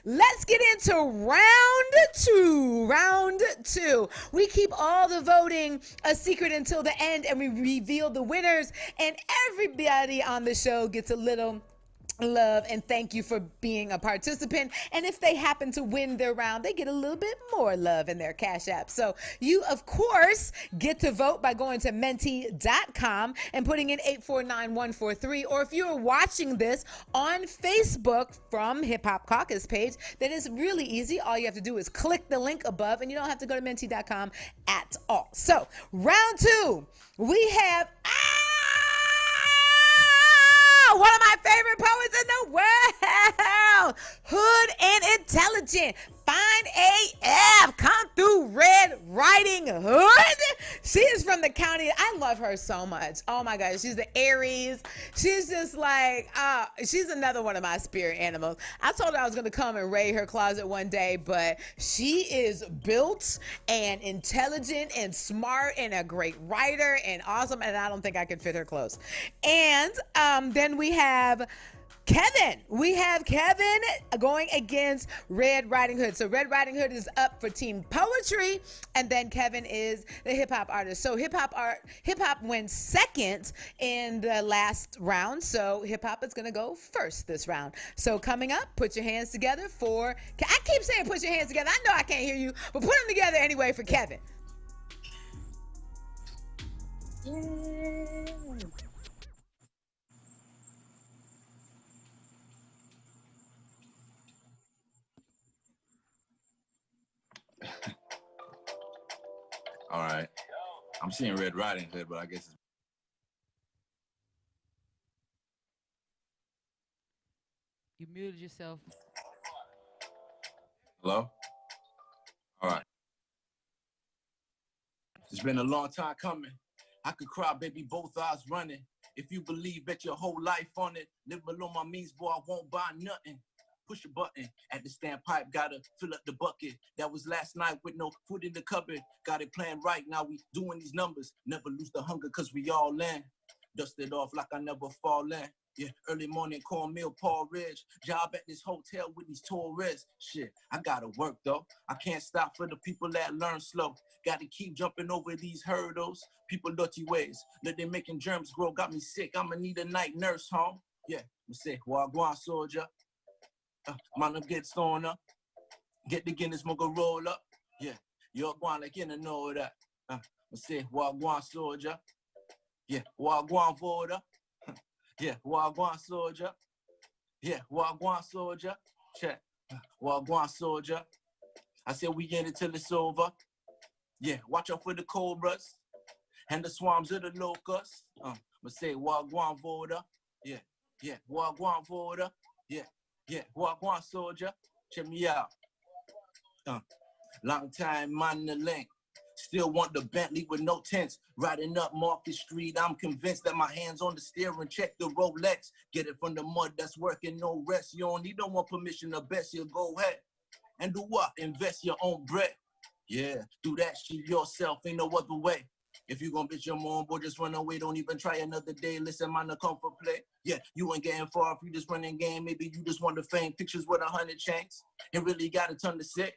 let's get into round two. Round two. We keep all the voting a secret until the end, and we reveal the winners, and everybody on the show gets a little love and thank you for being a participant. And if they happen to win their round, they get a little bit more love in their Cash App. So you, of course, get to vote by going to menti.com and putting in 849143. Or if you're watching this on Facebook from Hip Hop Caucus page, then it's really easy. All you have to do is click the link above, and you don't have to go to menti.com at all. So round two, we have one of my favorite poets in the world, Hood and Intelligent, Fine AF, come through Red Riding Hood. She is from the county. I love her so much. Oh my gosh, she's the Aries. She's just like, she's another one of my spirit animals. I told her I was going to come and raid her closet one day, but she is built and intelligent and smart and a great writer and awesome, and I don't think I could fit her clothes. And then we have Kevin. We have Kevin going against Red Riding Hood. So Red Riding Hood is up for Team Poetry, and then Kevin is the hip hop artist. So hip hop went second in the last round. So hip hop is going to go first this round. So coming up, put your hands together for, I keep saying put your hands together. I know I can't hear you, but put them together anyway for Kevin. Yay. All right. I'm seeing Red Riding Hood, but I guess it's... You muted yourself. Hello? All right. It's been a long time coming. I could cry, baby, both eyes running. If you believe, bet your whole life on it. Live below my means, boy, I won't buy nothing. Push a button at the standpipe, gotta fill up the bucket. That was last night with no food in the cupboard. Got it planned right, now we doing these numbers. Never lose the hunger, cause we all in. Dust it off like I never fall in. Yeah, early morning cornmeal, Paul Ridge. Job at this hotel with these tourists. Shit, I gotta work though. I can't stop for the people that learn slow. Gotta keep jumping over these hurdles. People dirty ways, let them making germs grow. Got me sick, I'ma need a night nurse home. Yeah, me say, Wagwan soldier. Man, up get stoner. Get the Guinness, smoke a roll up. Yeah, you're going like you know that. Me say, Wagwan soldier. Yeah, Wagwan voter. Yeah, Wagwan soldier. Yeah, Wagwan soldier. Check. Wagwan soldier. I said we in it till it's over. Yeah, watch out for the cobras and the swarms of the locusts. Me say Wagwan voter. Yeah, yeah, Wagwan voter. Yeah, yeah, Wagwan soldier. Check me out. Long time man the link. Still want the Bentley with no tents. Riding up Market Street, I'm convinced that my hands on the steering. Check the Rolex. Get it from the mud that's working, no rest. You don't need no one permission to best you. Go ahead. And do what? Invest your own bread. Yeah, do that shit yourself. Ain't no other way. If you gon' bitch your mom, boy, just run away. Don't even try another day. Listen, man, to come for play. Yeah, you ain't getting far if you just running game. Maybe you just want the fame. Pictures with 100 chains. It really got a ton to say.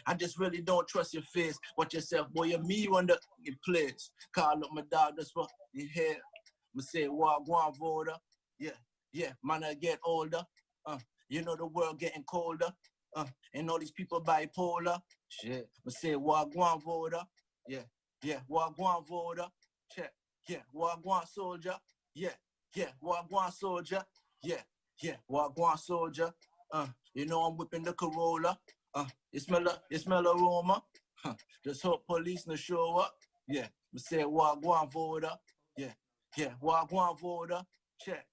I just really don't trust your fears. Watch yourself, boy. You're me under your pledge. Call up my dog, that's what you hear. Me say, Wagwan voter. Yeah, yeah, man, I get older. You know the world getting colder. And all these people bipolar. Shit. Me say, Wagwan voter. Yeah, yeah, Wagwan voter. Check. Yeah, Wagwan soldier. Yeah, yeah, Wagwan soldier. Yeah, yeah, Wagwan soldier. You know I'm whipping the Corolla. You smell aroma. Just hope police no show up. Yeah, me say Wagwan voter. Yeah, yeah, Wagwan voter. Check,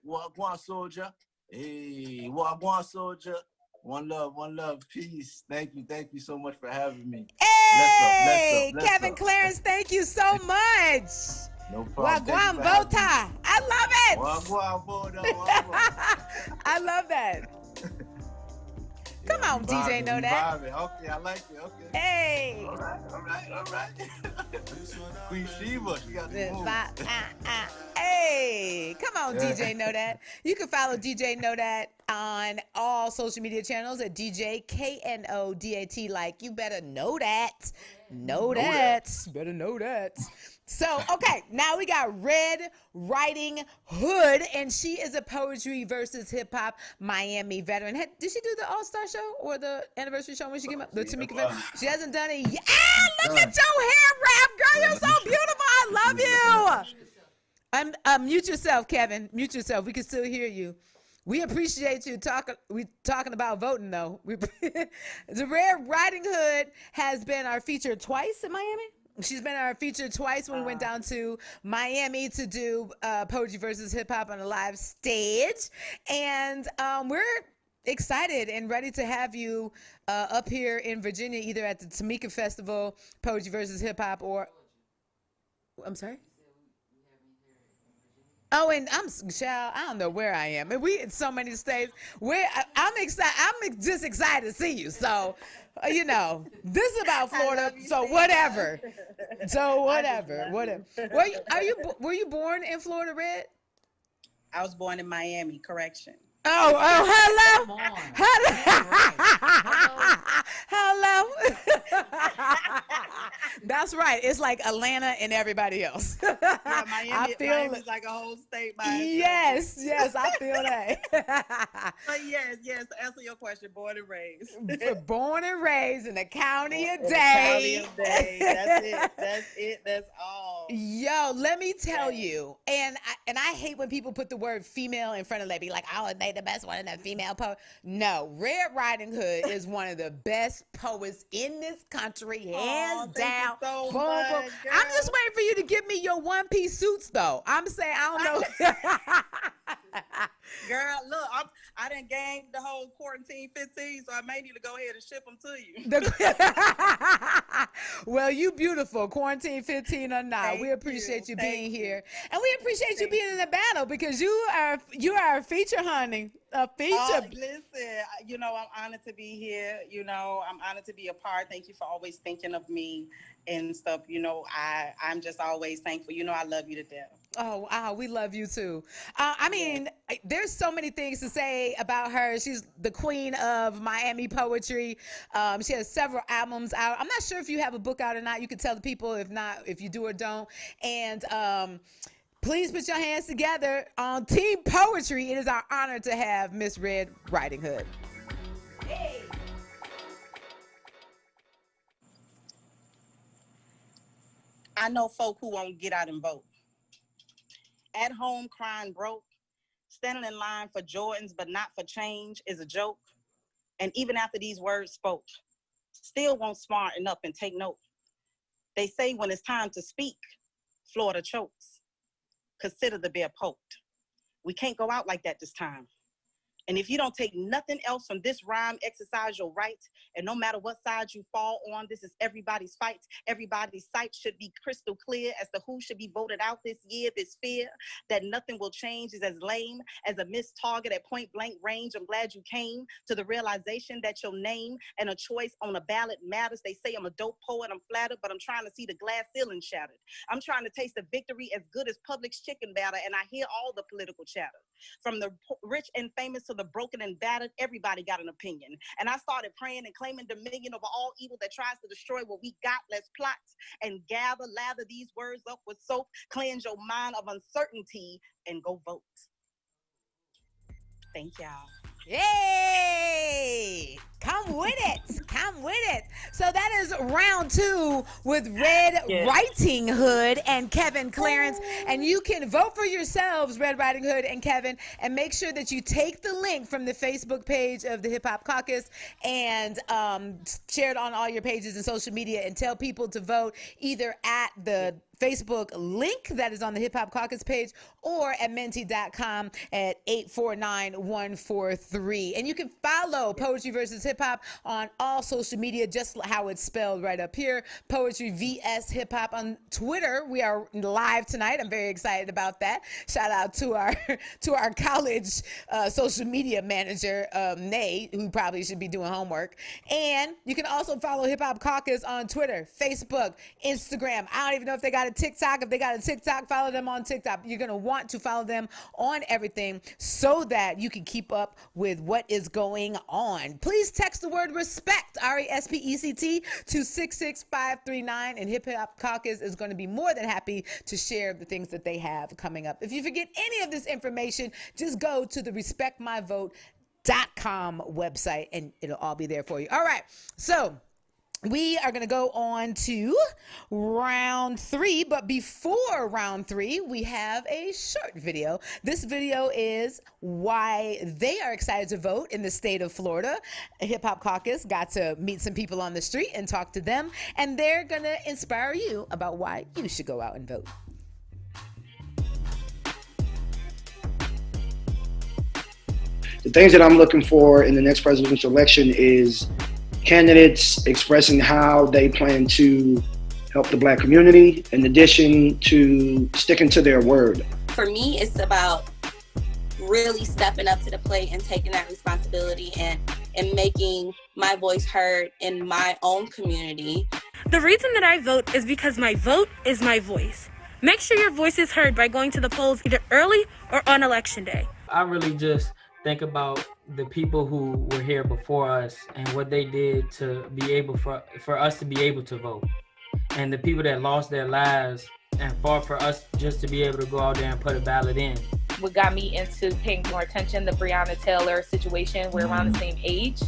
Wagwan soldier. Hey, Wagwan soldier. One love, peace. Thank you so much for having me. Hey, Bless Kevin up. Clarence, thank you so much. No problem. Wagwan Vota. I love it. Wagwan voter. Wagwan. I love that. Come on, DJ Knodat. Okay, I like it. Okay. Hey. All right. Queen Sheba, she got the move. Hey, come on, DJ Knodat. You can follow DJ Knodat on all social media channels at DJ KNODAT. Like, you better know that. Know that. Better know that. So, okay, now we got Red Riding Hood, and she is a poetry versus hip hop Miami veteran. Did she do the All-Star show or the anniversary show when she came up? The Tamika She hasn't done it yet. Ah, look at your hair wrap, girl. You're so beautiful. I love you. Mute yourself, Kevin. Mute yourself. We can still hear you. We appreciate you talking about voting, though. The Red Riding Hood has been our feature twice in Miami. She's been our feature twice when we went down to Miami to do poetry versus hip hop on a live stage. And we're excited and ready to have you up here in Virginia, either at the Tamika Festival, Poetry versus Hip Hop, or I'm sorry? Oh, and I don't know where I am. And we in so many states. I'm excited. I'm just excited to see you. So, this is about Florida. So whatever. Whatever. Were you born in Florida, Red? I was born in Miami. Correction. Hello. Hello. That's right. It's like Atlanta and everybody else. Yeah, Miami's like a whole state by itself. Yes, I feel that. But yes, to answer your question, born and raised. Born and raised in the county of Dade. That's it. That's all. Yo, let me tell you, and I hate when people put the word female in front of it. Be like, oh, they the best one in that female poet. No, Red Riding Hood is one of the best poets in this country, hands down. So boom. Girl. I'm just waiting for you to give me your one-piece suits, though. I'm saying, I don't know. Girl, look, I done gained the whole quarantine 15, so I may need to go ahead and ship them to you. Well, you beautiful, quarantine 15 or not. Thank we appreciate you being you. here, and we appreciate you being in the battle because you are a feature, honey. A feature. Listen, I'm honored to be here. I'm honored to be a part. Thank you for always thinking of me and stuff. I'm just always thankful. I love you to death. Oh, wow, we love you too. There's so many things to say about her. She's the queen of Miami poetry. She has several albums out. I'm not sure if you have a book out or not. You can tell the people. If not, if you do or don't. And Please put your hands together on Team Poetry. It is our honor to have Miss Red Riding Hood. Hey. I know folk who won't get out and vote. At home crying broke, standing in line for Jordans but not for change is a joke. And even after these words spoke, still won't smarten up and take note. They say when it's time to speak, Florida chokes. Consider the bear poked. We can't go out like that this time. And if you don't take nothing else from this rhyme, exercise your right. And no matter what side you fall on, this is everybody's fight. Everybody's sight should be crystal clear as to who should be voted out this year. This fear that nothing will change is as lame as a missed target at point blank range. I'm glad you came to the realization that your name and a choice on a ballot matters. They say I'm a dope poet, I'm flattered, but I'm trying to see the glass ceiling shattered. I'm trying to taste the victory as good as Publix chicken batter, and I hear all the political chatter. From the rich and famous to the broken and battered, everybody got an opinion. And I started praying and claiming dominion over all evil that tries to destroy what we got. Let's plot and lather these words up with soap, cleanse your mind of uncertainty, and go vote. Thank y'all. Yay! Come with it. Come with it. So that is round 2 with Red Riding Hood and Kevin Clarence. And you can vote for yourselves, Red Riding Hood and Kevin, and make sure that you take the link from the Facebook page of the Hip Hop Caucus and share it on all your pages and social media and tell people to vote either at the Facebook link that is on the Hip Hop Caucus page or at menti.com at 849143. And you can follow Poetry versus Hip Hop on all social media, just how it's spelled right up here. Poetry vs Hip Hop on Twitter. We are live tonight. I'm very excited about that. Shout out to our college social media manager, Nay, who probably should be doing homework. And you can also follow Hip Hop Caucus on Twitter, Facebook, Instagram. I don't even know if they got a TikTok. If they got a TikTok, follow them on TikTok. You're going to want to follow them on everything so that you can keep up with what is going on. Please text the word respect, RESPECT, to 66539, and Hip Hop Caucus is going to be more than happy to share the things that they have coming up. If you forget any of this information, just go to the respectmyvote.com website and it'll all be there for you. All right. So we are going to go on to round 3, but before round 3, we have a short video. This video is why they are excited to vote in the state of Florida. Hip Hop Caucus got to meet some people on the street and talk to them, and they're going to inspire you about why you should go out and vote. The things that I'm looking for in the next presidential election is candidates expressing how they plan to help the Black community, in addition to sticking to their word. For me, it's about really stepping up to the plate and taking that responsibility and making my voice heard in my own community. The reason that I vote is because my vote is my voice. Make sure your voice is heard by going to the polls either early or on election day. I really just think about the people who were here before us and what they did to be able for us to be able to vote, and the people that lost their lives and fought for us just to be able to go out there and put a ballot in. What got me into paying more attention, the Breonna Taylor situation, we're around the same age,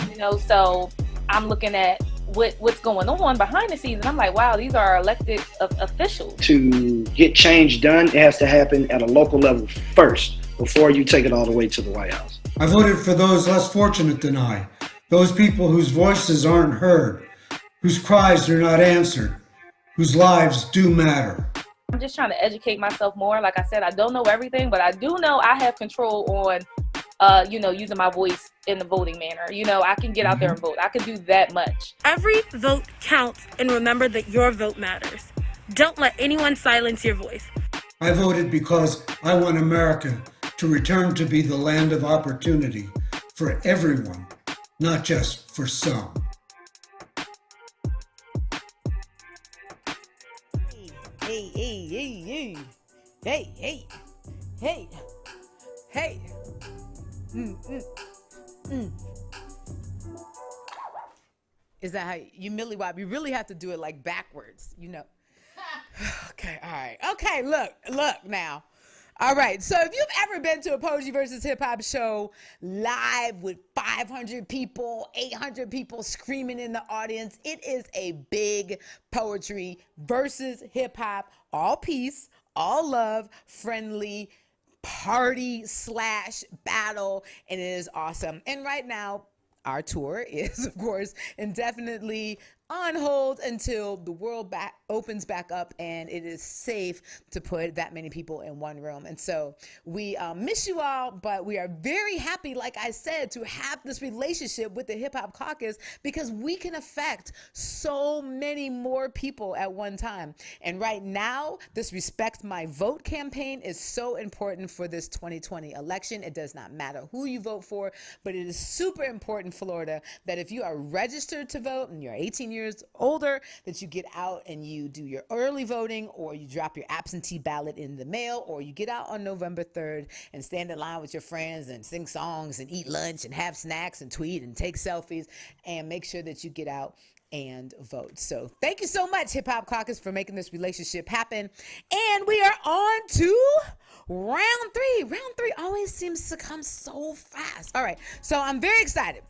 you know, so I'm looking at what's going on behind the scenes, and I'm like, wow, these are elected officials. To get change done, it has to happen at a local level first, before you take it all the way to the White House. I voted for those less fortunate than I, those people whose voices aren't heard, whose cries are not answered, whose lives do matter. I'm just trying to educate myself more. Like I said, I don't know everything, but I do know I have control on, using my voice in the voting manner. You know, I can get out there and vote. I can do that much. Every vote counts, and remember that your vote matters. Don't let anyone silence your voice. I voted because I want America to return to be the land of opportunity for everyone, not just for some. Hey, hey, hey, hey, hey, hey, hey, hey. Is that how you milly wop? You really have to do it like backwards, you know. Okay, all right. Okay, look now. All right, so if you've ever been to a Poetry versus Hip Hop show live with 500 people, 800 people screaming in the audience, it is a big poetry versus hip hop, all peace, all love, friendly party / battle, and it is awesome. And right now, our tour is, of course, indefinitely on hold until the world opens back up and it is safe to put that many people in one room. And so we miss you all, but we are very happy, like I said, to have this relationship with the Hip Hop Caucus because we can affect so many more people at one time. And right now, this Respect My Vote campaign is so important for this 2020 election. It does not matter who you vote for, but it is super important, Florida, that if you are registered to vote and you're 18 years older, that you get out and you do your early voting, or you drop your absentee ballot in the mail, or you get out on November 3rd and stand in line with your friends and sing songs and eat lunch and have snacks and tweet and take selfies, and make sure that you get out and vote. So thank you so much, Hip Hop Caucus, for making this relationship happen. And we are on to round three. Round three always seems to come so fast. All right, so I'm very excited.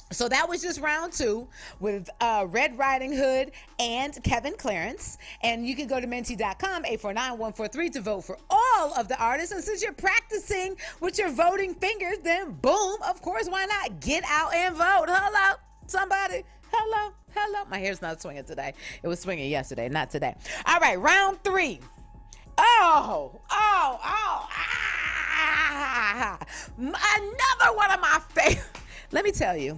So that was just round 2 with Red Riding Hood and Kevin Clarence. And you can go to menti.com, 849-143, to vote for all of the artists. And since you're practicing with your voting fingers, then boom, of course, why not get out and vote? Hello, somebody. Hello. My hair's not swinging today. It was swinging yesterday, not today. All right, round 3. Another one of my favorites. Let me tell you.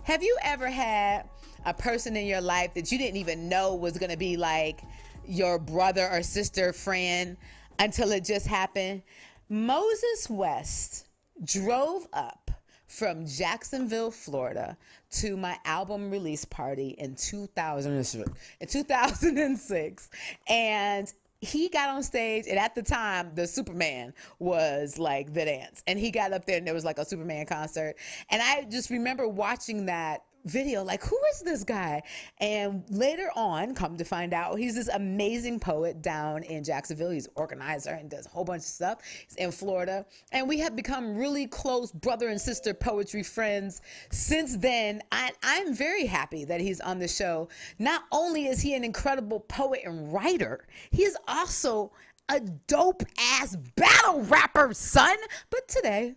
Have you ever had a person in your life that you didn't even know was going to be like your brother or sister friend until it just happened? Moses West drove up from Jacksonville, Florida to my album release party in 2006. And he got on stage, and at the time, the Superman was like the dance. And he got up there, and there was like a Superman concert. And I just remember watching that video, like, who is this guy? And later on, come to find out, he's this amazing poet down in Jacksonville. He's an organizer and does a whole bunch of stuff. He's in Florida. And we have become really close brother and sister poetry friends since then. I'm very happy that he's on the show. Not only is he an incredible poet and writer, he is also a dope ass battle rapper, son. But today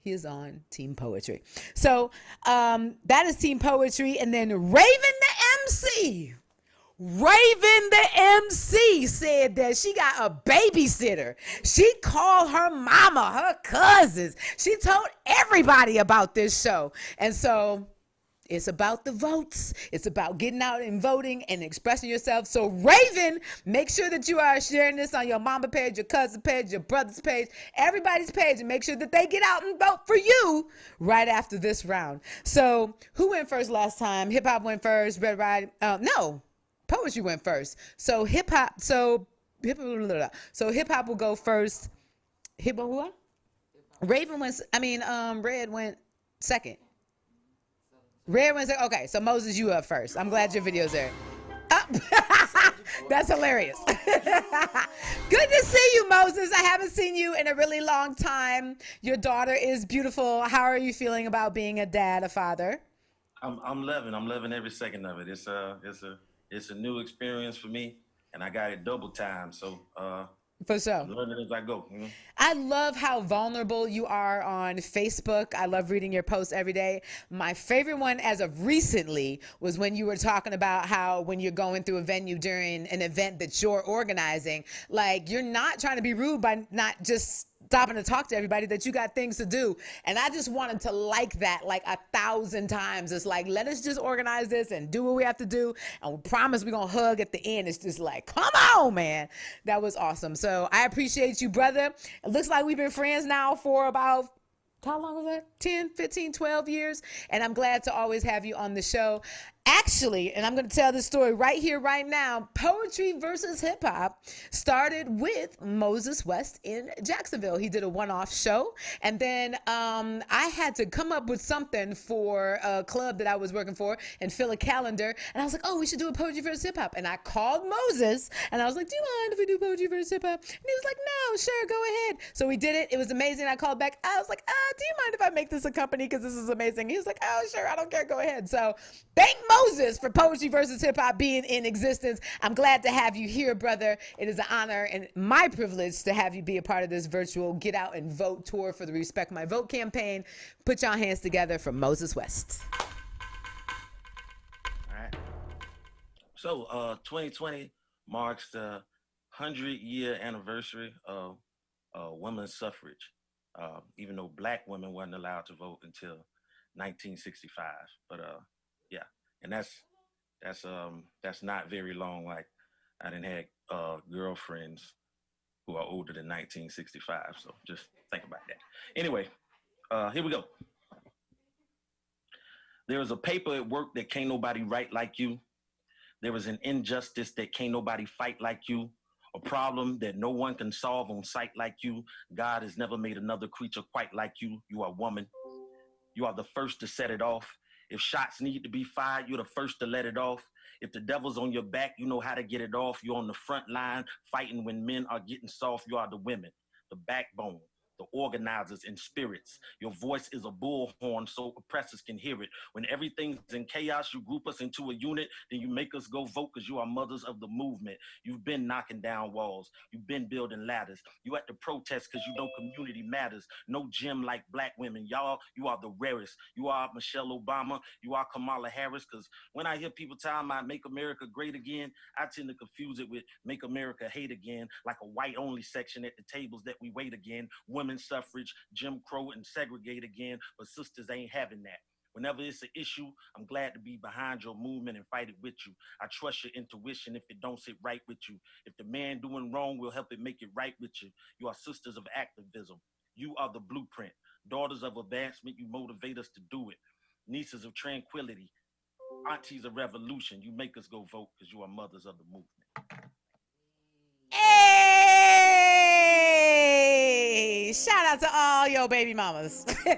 he is on Team Poetry. So that is Team Poetry. And then Raven the MC said that she got a babysitter. She called her mama, her cousins. She told everybody about this show. And so it's about the votes. It's about getting out and voting and expressing yourself. So Raven, make sure that you are sharing this on your mama page, your cousin page, your brother's page, everybody's page, and make sure that they get out and vote for you right after this round. So who went first last time? Hip hop went first. No, poetry went first. So hip hop will go first. Hip hop what? Red went second. Red went second. Okay, so Moses, you up first. I'm glad your video's there. That's hilarious. Good to see you, Moses. I haven't seen you in a really long time. Your daughter is beautiful. How are you feeling about being a dad, a father? I'm loving every second of it. It's a new experience for me, and I got it double time. So for sure, learning as I go. You know? I love how vulnerable you are on Facebook. I love reading your posts every day. My favorite one as of recently was when you were talking about how when you're going through a venue during an event that you're organizing, like you're not trying to be rude by not just stopping to talk to everybody, that you got things to do. And I just wanted to like that like 1,000 times. It's like, let us just organize this and do what we have to do. And we promise we're going to hug at the end. It's just like, come on, man. That was awesome. So I appreciate you, brother. It looks like we've been friends now for about, how long was that? 10, 15, 12 years. And I'm glad to always have you on the show. Actually, and I'm going to tell this story right here, right now, poetry versus hip hop started with Moses West in Jacksonville. He did a one-off show, and then I had to come up with something for a club that I was working for and fill a calendar, and I was like, oh, we should do a poetry versus hip hop. And I called Moses, and I was like, do you mind if we do poetry versus hip hop? And he was like, no, sure, go ahead. So we did it. It was amazing. I called back. I was like, do you mind if I make this a company, because this is amazing? He was like, oh, sure, I don't care, go ahead. So thank Moses for poetry versus hip hop being in existence. I'm glad to have you here, brother. It is an honor and my privilege to have you be a part of this virtual Get Out and Vote tour for the Respect My Vote campaign. Put your hands together for Moses West. All right. So 2020 marks the 100-year anniversary of women's suffrage, even though black women weren't allowed to vote until 1965. But yeah, and that's not very long. Like, I didn't have girlfriends who are older than 1965, so just think about that. Anyway, here we go. There is a paper at work that can't nobody write like you. There is an injustice that can't nobody fight like you. A problem that no one can solve on sight like you. God has never made another creature quite like you. You are a woman. You are the first to set it off. If shots need to be fired, you're the first to let it off. If the devil's on your back, you know how to get it off. You're on the front line fighting when men are getting soft. You are the women, the backbone, the organizers and spirits. Your voice is a bullhorn so oppressors can hear it. When everything's in chaos, you group us into a unit, then you make us go vote because you are mothers of the movement. You've been knocking down walls. You've been building ladders. You at the protest because you know community matters. No gym like black women. Y'all, you are the rarest. You are Michelle Obama. You are Kamala Harris, because when I hear people talking about make America great again, I tend to confuse it with make America hate again, like a white-only section at the tables that we wait again. Women's suffrage, Jim Crow, and segregate again, but sisters ain't having that. Whenever it's an issue, I'm glad to be behind your movement and fight it with you. I trust your intuition if it don't sit right with you. If the man doing wrong will help it make it right with you. You are sisters of activism. You are the blueprint. Daughters of advancement, you motivate us to do it. Nieces of tranquility. Aunties of revolution, you make us go vote because you are mothers of the movement. Hey! Shout out to all your baby mamas. Thank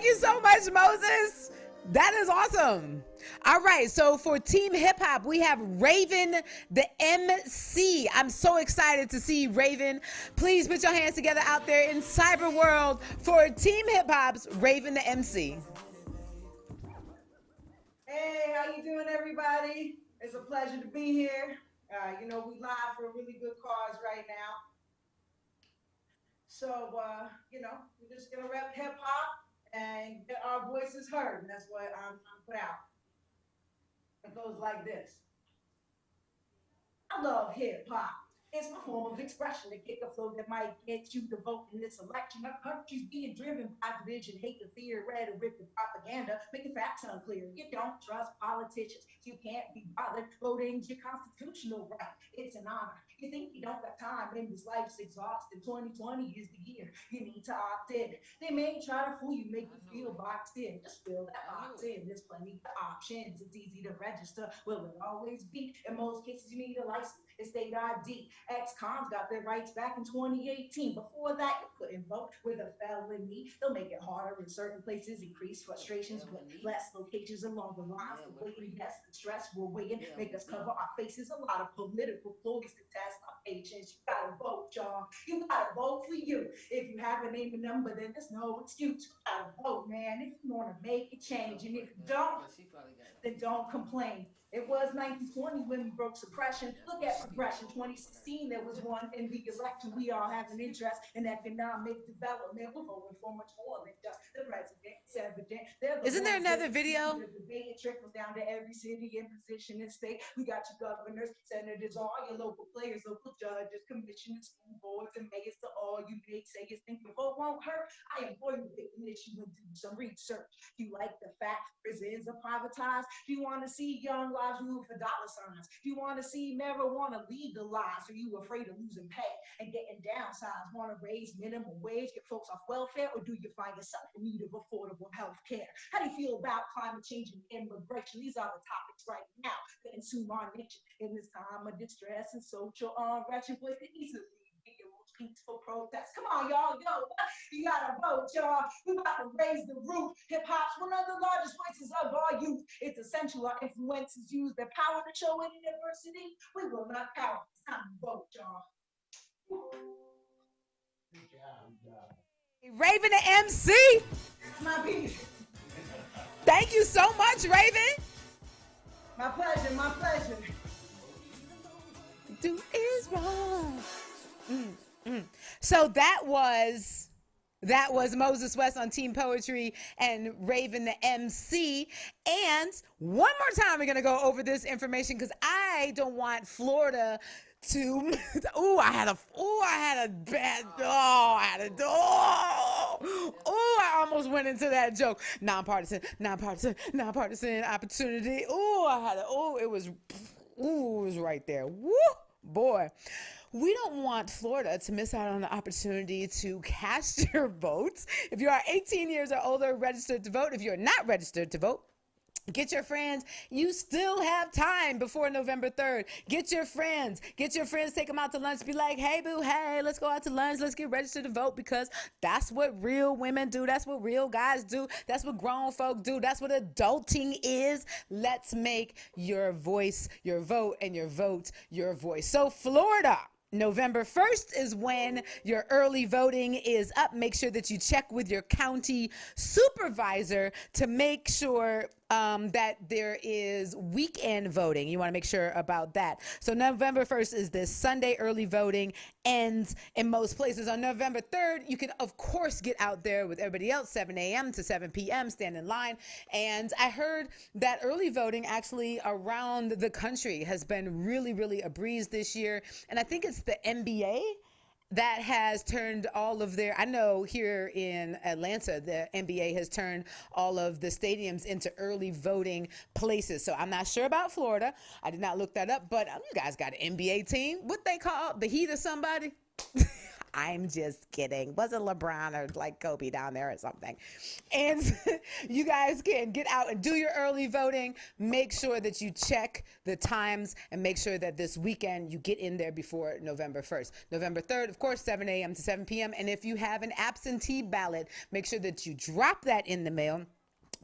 you so much, Moses. That is awesome. All right, so for Team Hip Hop, we have Raven, the MC. I'm so excited to see Raven. Please put your hands together out there in cyber world for Team Hip Hop's Raven, the MC. Hey, how you doing, everybody? It's a pleasure to be here. We live for a really good cause right now. So, we're just gonna rep hip hop and get our voices heard, and that's what I'm trying to put out. It goes like this. I love hip hop. It's my form of expression to kick a flow that might get you to vote in this election. Our country's being driven by division, hate, and fear, rhetoric, and propaganda, making facts unclear. You don't trust politicians, so you can't be bothered. Voting's your constitutional right. It's an honor. You think you don't got time, and this life's exhausted. 2020 is the year you need to opt in. They may try to fool you, make you feel boxed in. Just fill that box in. There's plenty of options. It's easy to register. Will it always be? In most cases, you need a license. It's state ID. Ex-cons got their rights back in 2018. Before that, you couldn't vote with a felony. They'll make it harder in certain places, increase frustrations with less locations and longer lines. The waiting, yes, the stress we're waiting, make us cover our faces. A lot of political ploys to test our patience. You gotta vote, y'all. You gotta vote for you. If you have a name and number, then there's no excuse. You gotta vote, man, if you wanna make a change. And if you don't, then don't complain. It was 1920 when we broke suppression. Look at progression. 2016, there was one in the election. We all have an interest in economic development. We're voting for much more than just the president. It's evident. Isn't there another video? The debate trickles down to every city and position and state. We got your governors, senators, all your local players, local judges, commissioners, school boards, and mayors. To all you naysayers think your vote won't hurt. I am going to pick an issue and do some research. Do you like the fact prisons are privatized? Do you want to see young lives moving for dollar signs? Do you want to see marijuana legalized? Are you afraid of losing pay and getting downsized? Want to raise minimum wage, get folks off welfare, or do you find yourself in need of affordable health care? How do you feel about climate change and immigration? These are the topics right now that consume our nation in this time of distress and social unrest. Your voice can easily be your most peaceful protest. Come on, y'all, yo, you gotta vote, y'all. We about to raise the roof. Hip hop's one of the largest voices of our youth. It's essential our influences use their power to show in diversity. We will not power. It's time to vote, y'all. Raven the MC. It's my piece. Thank you so much, Raven. My pleasure, my pleasure. Do is wrong. So that was Moses West on Team Poetry and Raven the MC. And one more time, we're going to go over this information because I don't want Florida to, I almost went into that joke. Nonpartisan opportunity. It was right there. Woo, boy. We don't want Florida to miss out on the opportunity to cast your votes. If you are 18 years or older, registered to vote. If you're not registered to vote, get your friends. You still have time before November 3rd. Get your friends, take them out to lunch. Be like, hey, boo, hey, let's go out to lunch. Let's get registered to vote because that's what real women do. That's what real guys do. That's what grown folk do. That's what adulting is. Let's make your voice your vote and your vote your voice. So Florida, November 1st is when your early voting is up. Make sure that you check with your county supervisor to make sure that there is weekend voting. You want to make sure about that. So November 1st is this Sunday. Early voting ends in most places. On November 3rd, you can, of course, get out there with everybody else, 7 a.m. to 7 p.m., stand in line. And I heard that early voting actually around the country has been really, really a breeze this year. And I think it's the NBA that has turned all of their, I know here in Atlanta, the NBA has turned all of the stadiums into early voting places. So I'm not sure about Florida. I did not look that up, but you guys got an NBA team. What they call the Heat or somebody? I'm just kidding. Wasn't LeBron or like Kobe down there or something? And you guys can get out and do your early voting. Make sure that you check the times and make sure that this weekend you get in there before November 1st. November 3rd, of course, 7 a.m. to 7 p.m. And if you have an absentee ballot, make sure that you drop that in the mail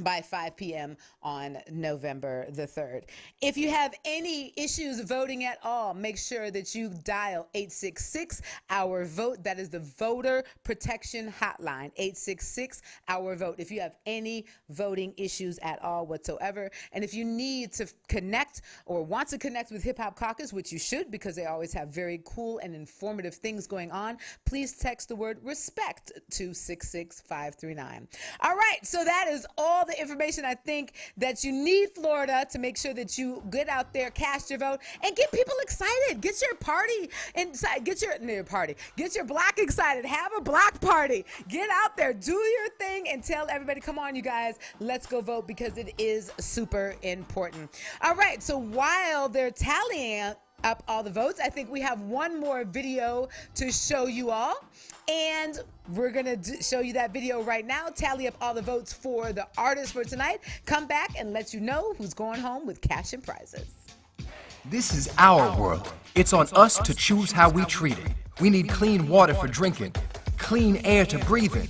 by 5 p.m. on November the 3rd. If you have any issues voting at all, make sure that you dial 866-OUR-VOTE. That is the voter protection hotline, 866-OUR-VOTE. If you have any voting issues at all whatsoever, and if you need to connect or want to connect with Hip Hop Caucus, which you should because they always have very cool and informative things going on, please text the word RESPECT to 66539. All right, so that is all the information I think that you need, Florida, to make sure that you get out there, cast your vote, and get people excited. Get your party inside. Get your block excited. Have a block party. Get out there, do your thing, and tell everybody, come on, you guys, let's go vote because it is super important. All right, so while they're tallying up all the votes, I think we have one more video to show you all. And we're going to show you that video right now. Tally up all the votes for the artists for tonight. Come back and let you know who's going home with cash and prizes. This is our world. It's on us to choose how we treat it. We need clean water for drinking, clean air to breathe in.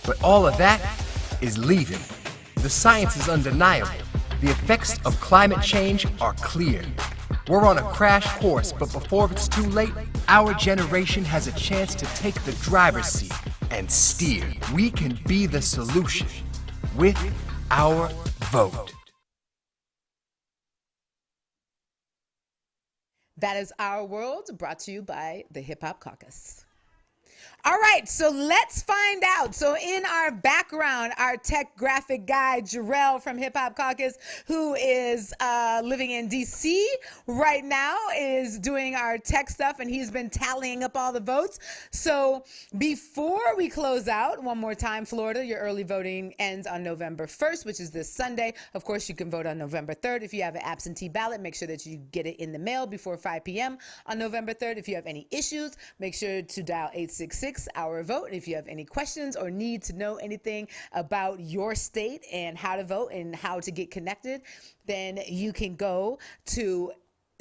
But all of that is leaving. The science is undeniable. The effects of climate change are clear. We're on a crash course, but before it's too late, our generation has a chance to take the driver's seat and steer. We can be the solution with our vote. That is Our World, brought to you by the Hip Hop Caucus. All right, so let's find out. So in our background, our tech graphic guy, Jarrell from Hip Hop Caucus, who is living in DC right now, is doing our tech stuff, and he's been tallying up all the votes. So before we close out, one more time, Florida, your early voting ends on November 1st, which is this Sunday. Of course, you can vote on November 3rd. If you have an absentee ballot, make sure that you get it in the mail before 5 p.m. on November 3rd. If you have any issues, make sure to dial 866 our vote. And if you have any questions or need to know anything about your state and how to vote and how to get connected, then you can go to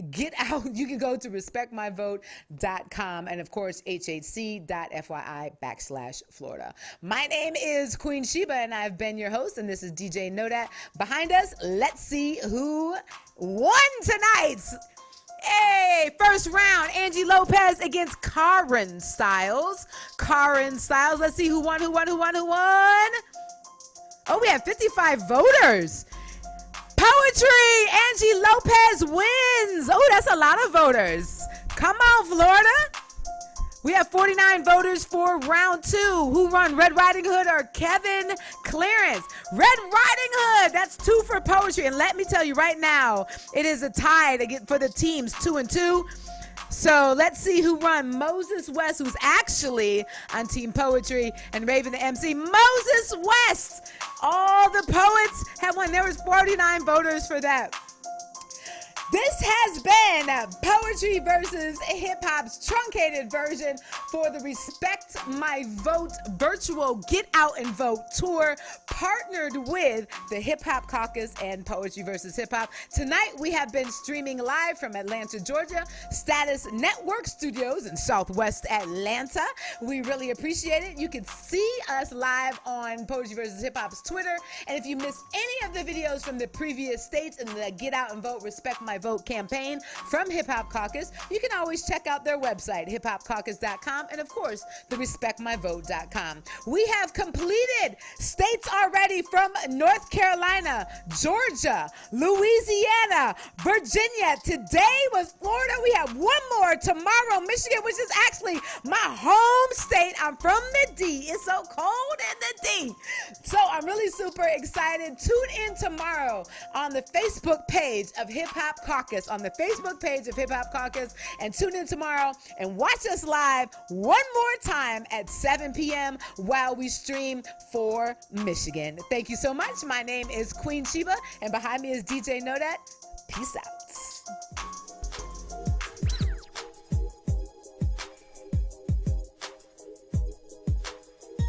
respectmyvote.com and of course hhc.fyi/Florida. My name is Queen Sheba and I've been your host, and this is DJ Knodat. Behind us, let's see who won tonight. Hey, first round, Angie Lopez against Karen Styles. Let's see who won. Oh, we have 55 voters. Poetry, Angie Lopez wins. Oh, that's a lot of voters. Come on, Florida. We have 49 voters for round 2. Who won, Red Riding Hood or Kevin Clarence? Red Riding Hood, that's 2 for poetry. And let me tell you right now, it is a tie for the teams 2-2. So let's see who won. Moses West, who's actually on Team Poetry, and Raven the MC. Moses West, all the poets have won. There was 49 voters for that. This has been Poetry versus Hip Hop's truncated version for the Respect My Vote virtual Get Out and Vote tour, partnered with the Hip Hop Caucus and Poetry versus Hip Hop. Tonight we have been streaming live from Atlanta, Georgia, Status Network Studios in Southwest Atlanta. We really appreciate it. You can see us live on Poetry versus Hip Hop's Twitter. And if you missed any of the videos from the previous states in the Get Out and Vote Respect My Vote campaign from Hip Hop Caucus, you can always check out their website, hiphopcaucus.com, and of course, the respectmyvote.com. We have completed states already from North Carolina, Georgia, Louisiana, Virginia. Today was Florida. We have one more tomorrow, Michigan, which is actually my home state. I'm from the D. It's so cold in the D. So I'm really super excited. Tune in tomorrow on the Facebook page of Hip Hop Caucus, and tune in tomorrow and watch us live one more time at 7 p.m. while we stream for Michigan. Thank you so much. My name is Queen Sheba, and behind me is DJ Knodat. Peace out.